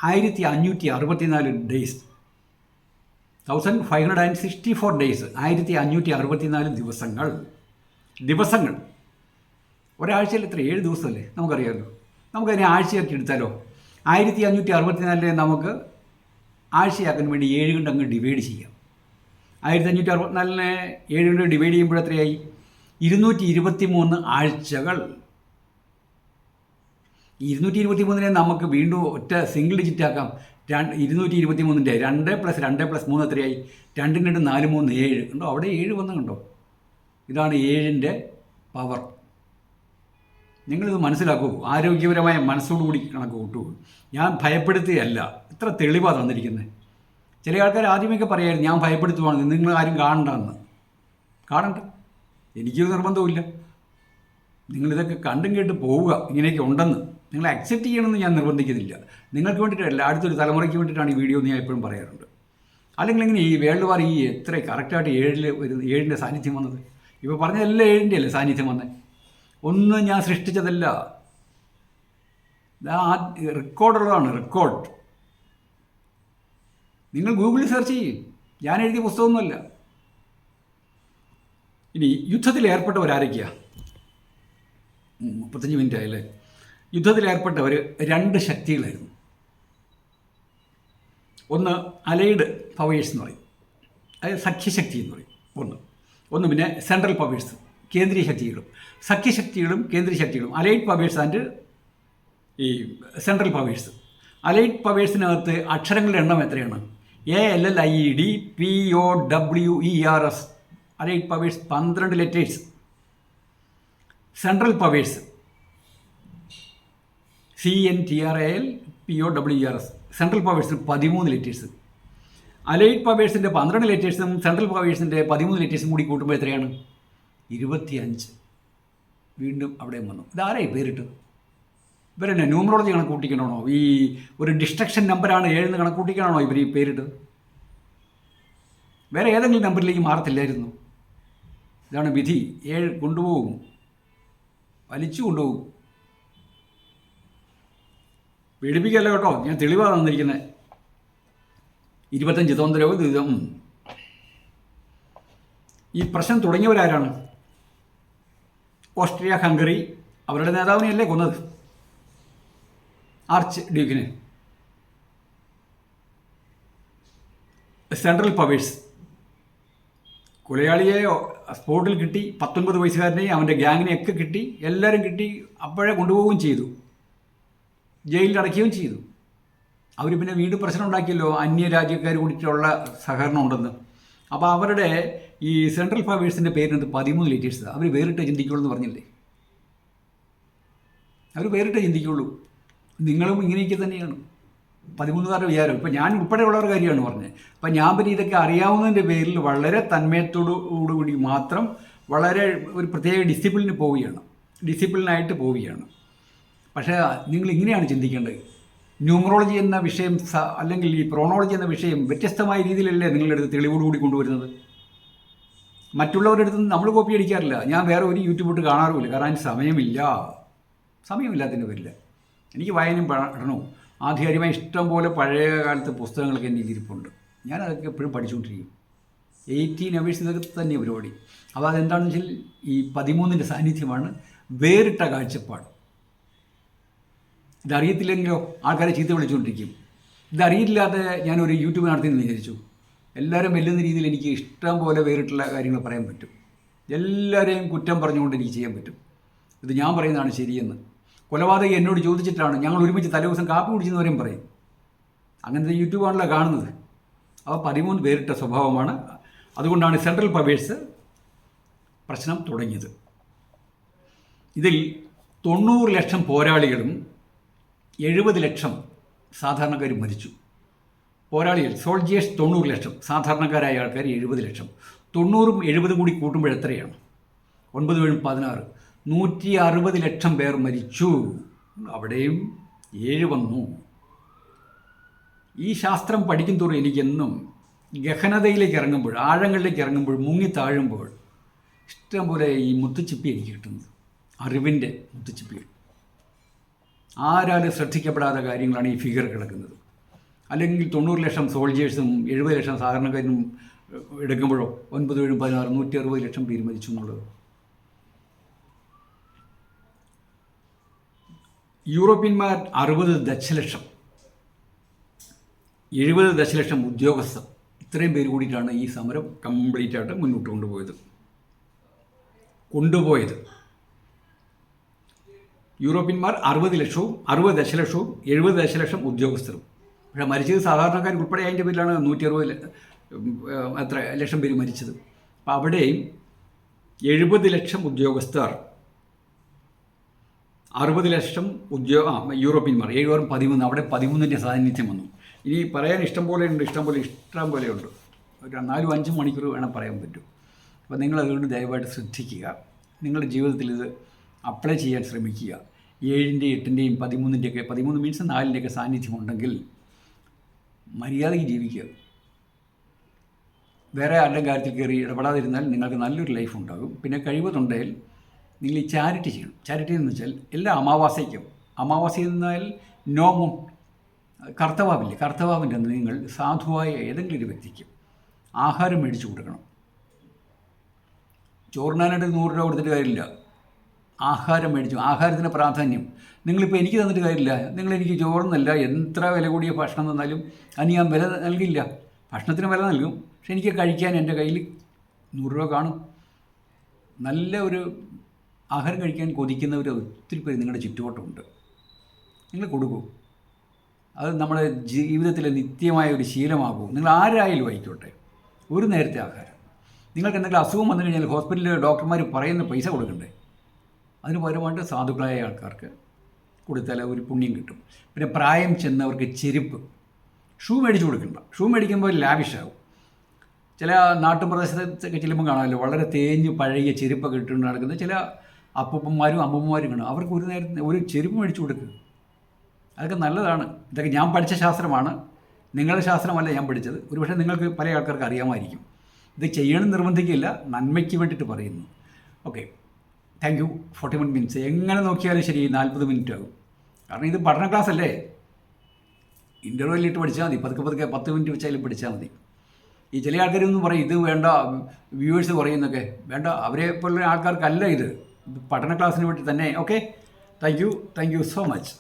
1564 ഡേയ്സ്, 1564 ഡേയ്സ്, 1564 ദിവസങ്ങൾ. ഒരാഴ്ചയിൽ എത്ര? 7 ദിവസമല്ലേ? നമുക്കറിയാമല്ലോ. നമുക്കതിനെ ആഴ്ചയാക്കി എടുത്താലോ? 1564 നമുക്ക് ആഴ്ചയാക്കാൻ വേണ്ടി 7 കൊണ്ട് അങ്ങ് ഡിവൈഡ് ചെയ്യാം. 1564 7 കൊണ്ട് ഡിവൈഡ് ചെയ്യുമ്പോൾ എത്രയായി? 223 ആഴ്ചകൾ. 223 നമുക്ക് വീണ്ടും ഒറ്റ സിംഗിൾ ഡിജിറ്റ് ആക്കാം. 223 2 + 2 + 3 എത്രയായി? 2 × 4 = 3 7 ഉണ്ടോ? അവിടെ 7 വന്നു കണ്ടോ? ഇതാണ് 7ൻ്റെ പവർ. നിങ്ങളിത് മനസ്സിലാക്കൂ. ആരോഗ്യപരമായ മനസ്സോടുകൂടി കണക്ക് കൂട്ടൂ. ഞാൻ ഭയപ്പെടുത്തുകയല്ല, ഇത്ര തെളിവാണ് തന്നിരിക്കുന്നത്. ചില ആൾക്കാർ ആദ്യമൊക്കെ പറയായിരുന്നു ഞാൻ ഭയപ്പെടുത്തുവാണ്, നിങ്ങൾ ആരും കാണണ്ടെന്ന്. കാണണ്ട, എനിക്കൊരു നിർബന്ധവുമില്ല. നിങ്ങളിതൊക്കെ കണ്ടും കേട്ട് പോവുക. ഇങ്ങനെയൊക്കെ ഉണ്ടെന്ന് നിങ്ങൾ അക്സെപ്റ്റ് ചെയ്യണമെന്ന് ഞാൻ നിർബന്ധിക്കുന്നില്ല. നിങ്ങൾക്ക് വേണ്ടിയിട്ടല്ല, അടുത്തൊരു തലമുറയ്ക്ക് വേണ്ടിയിട്ടാണ് ഈ വീഡിയോ എന്ന് ഞാൻ എപ്പോഴും പറയാറുണ്ട്. അല്ലെങ്കിൽ ഇങ്ങനെ ഈ വേൾഡ് വാർ ഈ എത്ര കറക്റ്റായിട്ട് ഏഴിൻ്റെ സാന്നിധ്യം വന്നത്? ഇപ്പോൾ പറഞ്ഞതെല്ലാം ഏഴിൻ്റെ അല്ലേ സാന്നിധ്യം വന്നത്? ഒന്നും ഞാൻ സൃഷ്ടിച്ചതല്ല. റെക്കോർഡുള്ളതാണ്, റെക്കോർഡ്. നിങ്ങൾ ഗൂഗിളിൽ സെർച്ച് ചെയ്യും, ഞാൻ എഴുതിയ പുസ്തകമൊന്നുമല്ല. ഇനി യുദ്ധത്തിൽ ഏർപ്പെട്ടവരാരൊക്കെയാണ്? 35 മിനിറ്റ് ആയല്ലേ. യുദ്ധത്തിൽ ഏർപ്പെട്ടവർ 2 ശക്തികളായിരുന്നു. ഒന്ന് അലൈഡ് പവേഴ്സ് എന്ന് പറയും, അതായത് സഖ്യശക്തി എന്ന് പറയും. ഒന്ന് പിന്നെ സെൻട്രൽ പവേഴ്സ്, കേന്ദ്രീയ ശക്തികളും. സഖ്യശക്തികളും കേന്ദ്രീയ ശക്തികളും, അലൈഡ് പവേഴ്സ് ആൻഡ് ഈ സെൻട്രൽ പവേഴ്സ്. അലൈഡ് പവേഴ്സിനകത്ത് അക്ഷരങ്ങളുടെ എണ്ണം എത്രയാണ്? ALLIED POWERS. Allied powers 12 letters. Central powers CNTRALPOWERS. Central പവേഴ്സിന് 13 ലെറ്റേഴ്സ്. അലൈഡ് പവേഴ്സിൻ്റെ 12 ലെറ്റേഴ്സും സെൻട്രൽ പവേഴ്സിൻ്റെ 13 ലെറ്റേഴ്സും കൂടി കൂട്ടുമ്പോൾ എത്രയാണ്? 25. വീണ്ടും അവിടെ വന്നു. ഇതാരായി പേരിട്ട്? ഇവരെന്നെ ന്യൂമറോളജി കണക്കൂട്ടിക്കണോ? ഈ ഒരു ഡിസ്ട്രക്ഷൻ നമ്പറാണ് 7 കണക്കൂട്ടിക്കണോ ഇവർ ഈ പേരിട്ടത്? വേറെ ഏതെങ്കിലും നമ്പറിലേക്ക് മാറത്തില്ലായിരുന്നു? ഇതാണ് വിധി. 7 കൊണ്ടുപോകും, വലിച്ചു കൊണ്ടുപോകും. പീഡിപ്പിക്കല്ല കേട്ടോ, ഞാൻ തെളിവാണ് തന്നിരിക്കുന്നത്. 25 തൊന്തരവ്. ഈ പ്രശ്നം തുടങ്ങിയവരാരാണ്? Austria Hungary. അവരുടെ നേതാവിനെയല്ലേ കൊന്നത്, ആർച്ച് ഡ്യൂക്കിനെ. സെൻട്രൽ പവേഴ്സ് കൊലയാളിയെ സ്പോട്ടിൽ കിട്ടി, 19 വയസ്സുകാരനെയും അവൻ്റെ ഗ്യാങ്ങിനെയൊക്കെ കിട്ടി, എല്ലാവരും കിട്ടി. അപ്പോഴേ കൊണ്ടുപോവുകയും ചെയ്തു, ജയിലിൽ അടയ്ക്കുകയും ചെയ്തു. അവർ പിന്നെ വീണ്ടും പ്രശ്നം ഉണ്ടാക്കിയല്ലോ, അന്യരാജ്യക്കാർ കൂടിയിട്ടുള്ള സഹകരണം ഉണ്ടെന്ന്. അപ്പോൾ അവരുടെ ഈ സെൻട്രൽ പവേഴ്സിൻ്റെ പേരിനത് 13 ലെറ്റേഴ്സ്. അവർ വേറിട്ട് ചിന്തിക്കുള്ളൂ എന്ന് പറഞ്ഞില്ലേ? അവർ വേറിട്ട് ചിന്തിക്കുള്ളൂ. നിങ്ങളും ഇങ്ങനെയൊക്കെ തന്നെയാണ്. 13കാരുടെ വിചാരം. ഇപ്പം ഞാൻ ഉൾപ്പെടെയുള്ളവരുടെ കാര്യമാണ് പറഞ്ഞത്. അപ്പം ഞാൻ പിന്നെ ഇതൊക്കെ അറിയാവുന്നതിൻ്റെ പേരിൽ വളരെ തന്മയത്തോടുകൂടി മാത്രം വളരെ ഒരു പ്രത്യേക ഡിസിപ്ലിനായിട്ട് പോവുകയാണ്. പക്ഷേ നിങ്ങൾ ഇങ്ങനെയാണ് ചിന്തിക്കേണ്ടത്. ന്യൂമറോളജി എന്ന വിഷയം അല്ലെങ്കിൽ ഈ പ്രോണോളജി എന്ന വിഷയം വ്യത്യസ്തമായ രീതിയിലല്ലേ നിങ്ങളുടെ അടുത്ത് തെളിവോടുകൂടി കൊണ്ടുവരുന്നത്. മറ്റുള്ളവരുടെ അടുത്ത് നമ്മൾ കോപ്പി അടിക്കാറില്ല. ഞാൻ വേറെ ഒരു യൂട്യൂബ് ഇട്ട് കാണാറുമില്ല, കാരണം അതിന് സമയമില്ലാത്തതിൻ്റെ പേരില്ല. എനിക്ക് വായനയും പഠനവും ആധികാരികമായി ഇഷ്ടം പോലെ പഴയ കാലത്തെ പുസ്തകങ്ങളൊക്കെ എൻ്റെ ഇരിപ്പുണ്ട്. ഞാൻ അതൊക്കെ എപ്പോഴും പഠിച്ചുകൊണ്ടിരിക്കും. 18 അവേഴ്സ് ഇതൊക്കെ തന്നെ പരിപാടി. അപ്പോൾ അതെന്താണെന്ന് വെച്ചാൽ ഈ 13ൻ്റെ സാന്നിധ്യമാണ്, വേറിട്ട കാഴ്ചപ്പാട്. ഇതറിയത്തില്ലെങ്കിലോ ആൾക്കാരെ ചീത്ത വിളിച്ചുകൊണ്ടിരിക്കും. ഇതറിയില്ലാതെ ഞാനൊരു യൂട്യൂബ് നടത്തിയെന്ന് വിചാരിച്ചു. എല്ലാവരും വെല്ലുന്ന രീതിയിൽ എനിക്ക് ഇഷ്ടം പോലെ വേറിട്ടുള്ള കാര്യങ്ങൾ പറയാൻ പറ്റും. എല്ലാവരെയും കുറ്റം പറഞ്ഞുകൊണ്ട് എനിക്ക് ചെയ്യാൻ പറ്റും. ഇത് ഞാൻ പറയുന്നതാണ് ശരിയെന്ന്. കൊലപാതകി എന്നോട് ചോദിച്ചിട്ടാണ്, ഞങ്ങൾ ഒരുമിച്ച് തലേദിവസം കാപ്പി കുടിച്ചെന്നവരെയും പറയും. അങ്ങനത്തെ യൂട്യൂബാണല്ലോ കാണുന്നത്. അപ്പോൾ 13 വേറിട്ട സ്വഭാവമാണ്. അതുകൊണ്ടാണ് സെൻട്രൽ പവേഴ്സ് പ്രശ്നം തുടങ്ങിയത്. ഇതിൽ 90 ലക്ഷം പോരാളികളും 70 ലക്ഷം സാധാരണക്കാരും മരിച്ചു. പോരാളികൾ, സോൾജിയേഴ്സ് 90 ലക്ഷം, സാധാരണക്കാരായ ആൾക്കാർ 70 ലക്ഷം. 90ഉം 70ഉം കൂടി കൂട്ടുമ്പോൾ എത്രയാണ്? 9 × 16, 160 ലക്ഷം പേർ മരിച്ചു. അവിടെയും 7 വന്നു. ഈ ശാസ്ത്രം പഠിക്കും തോറും എനിക്കെന്നും ഗഹനതയിലേക്ക് ഇറങ്ങുമ്പോൾ, ആഴങ്ങളിലേക്ക് ഇറങ്ങുമ്പോൾ, മുങ്ങി താഴുമ്പോൾ ഇഷ്ടംപോലെ ഈ മുത്തുച്ചിപ്പി എനിക്ക് കിട്ടുന്നത്, അറിവിൻ്റെ മുത്തുച്ചിപ്പികൾ. ആരാലും ശ്രദ്ധിക്കപ്പെടാത്ത കാര്യങ്ങളാണ് ഈ ഫിഗർ കിടക്കുന്നത്. അല്ലെങ്കിൽ 90 ലക്ഷം സോൾജേഴ്സും 70 ലക്ഷം സാധാരണക്കാരും എടുക്കുമ്പോഴോ 9 × 16, 160 ലക്ഷം പേര് മരിച്ചു എന്നുള്ളത്. യൂറോപ്യന്മാർ 60 ദശലക്ഷം, 70 ദശലക്ഷം ഉദ്യോഗസ്ഥർ, ഇത്രയും പേര് കൂടിയിട്ടാണ് ഈ സമരം കംപ്ലീറ്റ് ആയിട്ട് മുന്നോട്ട് കൊണ്ടുപോയത്. യൂറോപ്യന്മാർ 60 ദശലക്ഷവും 70 ദശലക്ഷം ഉദ്യോഗസ്ഥരും. പക്ഷേ മരിച്ചത് സാധാരണക്കാർ ഉൾപ്പെടെ അതിൻ്റെ പേരിലാണ് 160 ലക്ഷം പേര് മരിച്ചത്. അപ്പോൾ അവിടെയും 70 ലക്ഷം ഉദ്യോഗസ്ഥർ, 60 ലക്ഷം യൂറോപ്യന്മാർ, 7 × 13, അവിടെ 13ൻ്റെ സാന്നിധ്യം വന്നു. ഇനി പറയാൻ ഇഷ്ടം പോലെ ഉണ്ട്. ഒരു 4-5 മണിക്കൂർ വേണം പറയാൻ പറ്റും. അപ്പോൾ നിങ്ങൾ അതുകൊണ്ട് ദയവായിട്ട് ശ്രദ്ധിക്കുക. നിങ്ങളുടെ ജീവിതത്തിൽ ഇത് അപ്ലൈ ചെയ്യാൻ ശ്രമിക്കുക. 7ൻ്റെയും 8ൻ്റെയും 13ൻ്റെയൊക്കെ, 13 മീൻസ് 4ൻ്റെയൊക്കെ സാന്നിധ്യം ഉണ്ടെങ്കിൽ മര്യാദയ്ക്ക് ജീവിക്കുക. വേറെ ആരുടെയും കാര്യത്തിൽ കയറി ഇടപെടാതിരുന്നാൽ നിങ്ങൾക്ക് നല്ലൊരു ലൈഫ് ഉണ്ടാകും. പിന്നെ കഴിവതുണ്ടെങ്കിൽ നിങ്ങൾ ഈ ചാരിറ്റി ചെയ്യണം. ചാരിറ്റി എന്ന് വെച്ചാൽ എല്ലാ അമാവാസ്യയ്ക്കും, അമാവാസ്യ എന്നാൽ നോമും കർത്തവാവില്ലേ, കർത്തവാവിൻ്റെ അന്ന് നിങ്ങൾ സാധുവായ ഏതെങ്കിലും ഒരു വ്യക്തിക്ക് ആഹാരം മേടിച്ചു കൊടുക്കണം. ചോറിനാനായിട്ട് 100 രൂപ കൊടുത്തിട്ട് കാര്യമില്ല, ആഹാരം മേടിച്ചു. ആഹാരത്തിന് പ്രാധാന്യം. നിങ്ങളിപ്പോൾ എനിക്ക് തന്നിട്ട് കാര്യമില്ല. നിങ്ങളെനിക്ക് ചോറെന്നല്ല എത്ര വില കൂടിയ ഭക്ഷണം തന്നാലും അതിന് ഞാൻ വില നൽകില്ല. ഭക്ഷണത്തിന് വില നൽകും, പക്ഷെ എനിക്ക് കഴിക്കാൻ എൻ്റെ കയ്യിൽ 100 രൂപ കാണും. നല്ല ഒരു ആഹാരം കഴിക്കാൻ കൊതിക്കുന്നവർ ഒത്തിരി പേര് നിങ്ങളുടെ ചുറ്റുവട്ടമുണ്ട്. നിങ്ങൾ കൊടുക്കൂ. അത് നമ്മുടെ ജീവിതത്തിലെ നിത്യമായ ഒരു ശീലമാകും. നിങ്ങൾ ആരായാലും ആയിക്കോട്ടെ, ഒരു നേരത്തെ ആഹാരം. നിങ്ങൾക്ക് എന്തെങ്കിലും അസുഖം വന്നു കഴിഞ്ഞാൽ ഹോസ്പിറ്റലിൽ ഡോക്ടർമാർ പറയുന്ന പൈസ കൊടുക്കണ്ടേ? അതിന് പകരമായിട്ട് സാധുക്കളായ ആൾക്കാർക്ക് കൊടുത്താൽ ഒരു പുണ്യം കിട്ടും. പിന്നെ പ്രായം ചെന്നവർക്ക് ചെരുപ്പ്, ഷൂ മേടിച്ച് കൊടുക്കണ്ട. ഷൂ മേടിക്കുമ്പോൾ ലാവിഷാകും. ചില നാട്ടുപ്രദേശത്തൊക്കെ ചെല്ലുമ്പോൾ കാണാമല്ലോ, വളരെ തേഞ്ഞ് പഴകിയ ചെരുപ്പൊക്കെ ഇട്ടുകൊണ്ട് നടക്കുന്ന ചില അപ്പൂപ്പന്മാരും അമ്മൂമ്മമാരും കാണും. അവർക്ക് ഒരു നേരത്തെ ഒരു ചെരുപ്പ് മേടിച്ച് കൊടുക്കുക. അതൊക്കെ നല്ലതാണ്. ഇതൊക്കെ ഞാൻ പഠിച്ച ശാസ്ത്രമാണ്, നിങ്ങളുടെ ശാസ്ത്രമല്ല ഞാൻ പഠിച്ചത്. ഒരുപക്ഷെ നിങ്ങൾക്ക് പല ആൾക്കാർക്ക് അറിയാമായിരിക്കും. ഇത് ചെയ്യണം നിർബന്ധിക്കില്ല, നന്മയ്ക്ക് വേണ്ടിയിട്ട് പറയുന്നു. Okay, thank you. 41 മിനിറ്റ്സ് എങ്ങനെ നോക്കിയാലും ശരി 40 മിനിറ്റ് ആകും. കാരണം ഇത് പഠന ക്ലാസ് അല്ലേ. ഇൻ്റർവെല്ലിട്ട് പഠിച്ചാൽ മതി, പതുക്കെ 10 മിനിറ്റ് വെച്ചാലും പഠിച്ചാൽ മതി. ഈ ചില ആൾക്കാരൊന്നും പറയും ഇത് വേണ്ട, വ്യൂവേഴ്സ് കുറയുന്നൊക്കെ. വേണ്ട, അവരെ പോലുള്ള ആൾക്കാർക്കല്ല ഇത് പഠന ക്ലാസ്സിന് വേണ്ടി തന്നെ. Okay, thank you so much.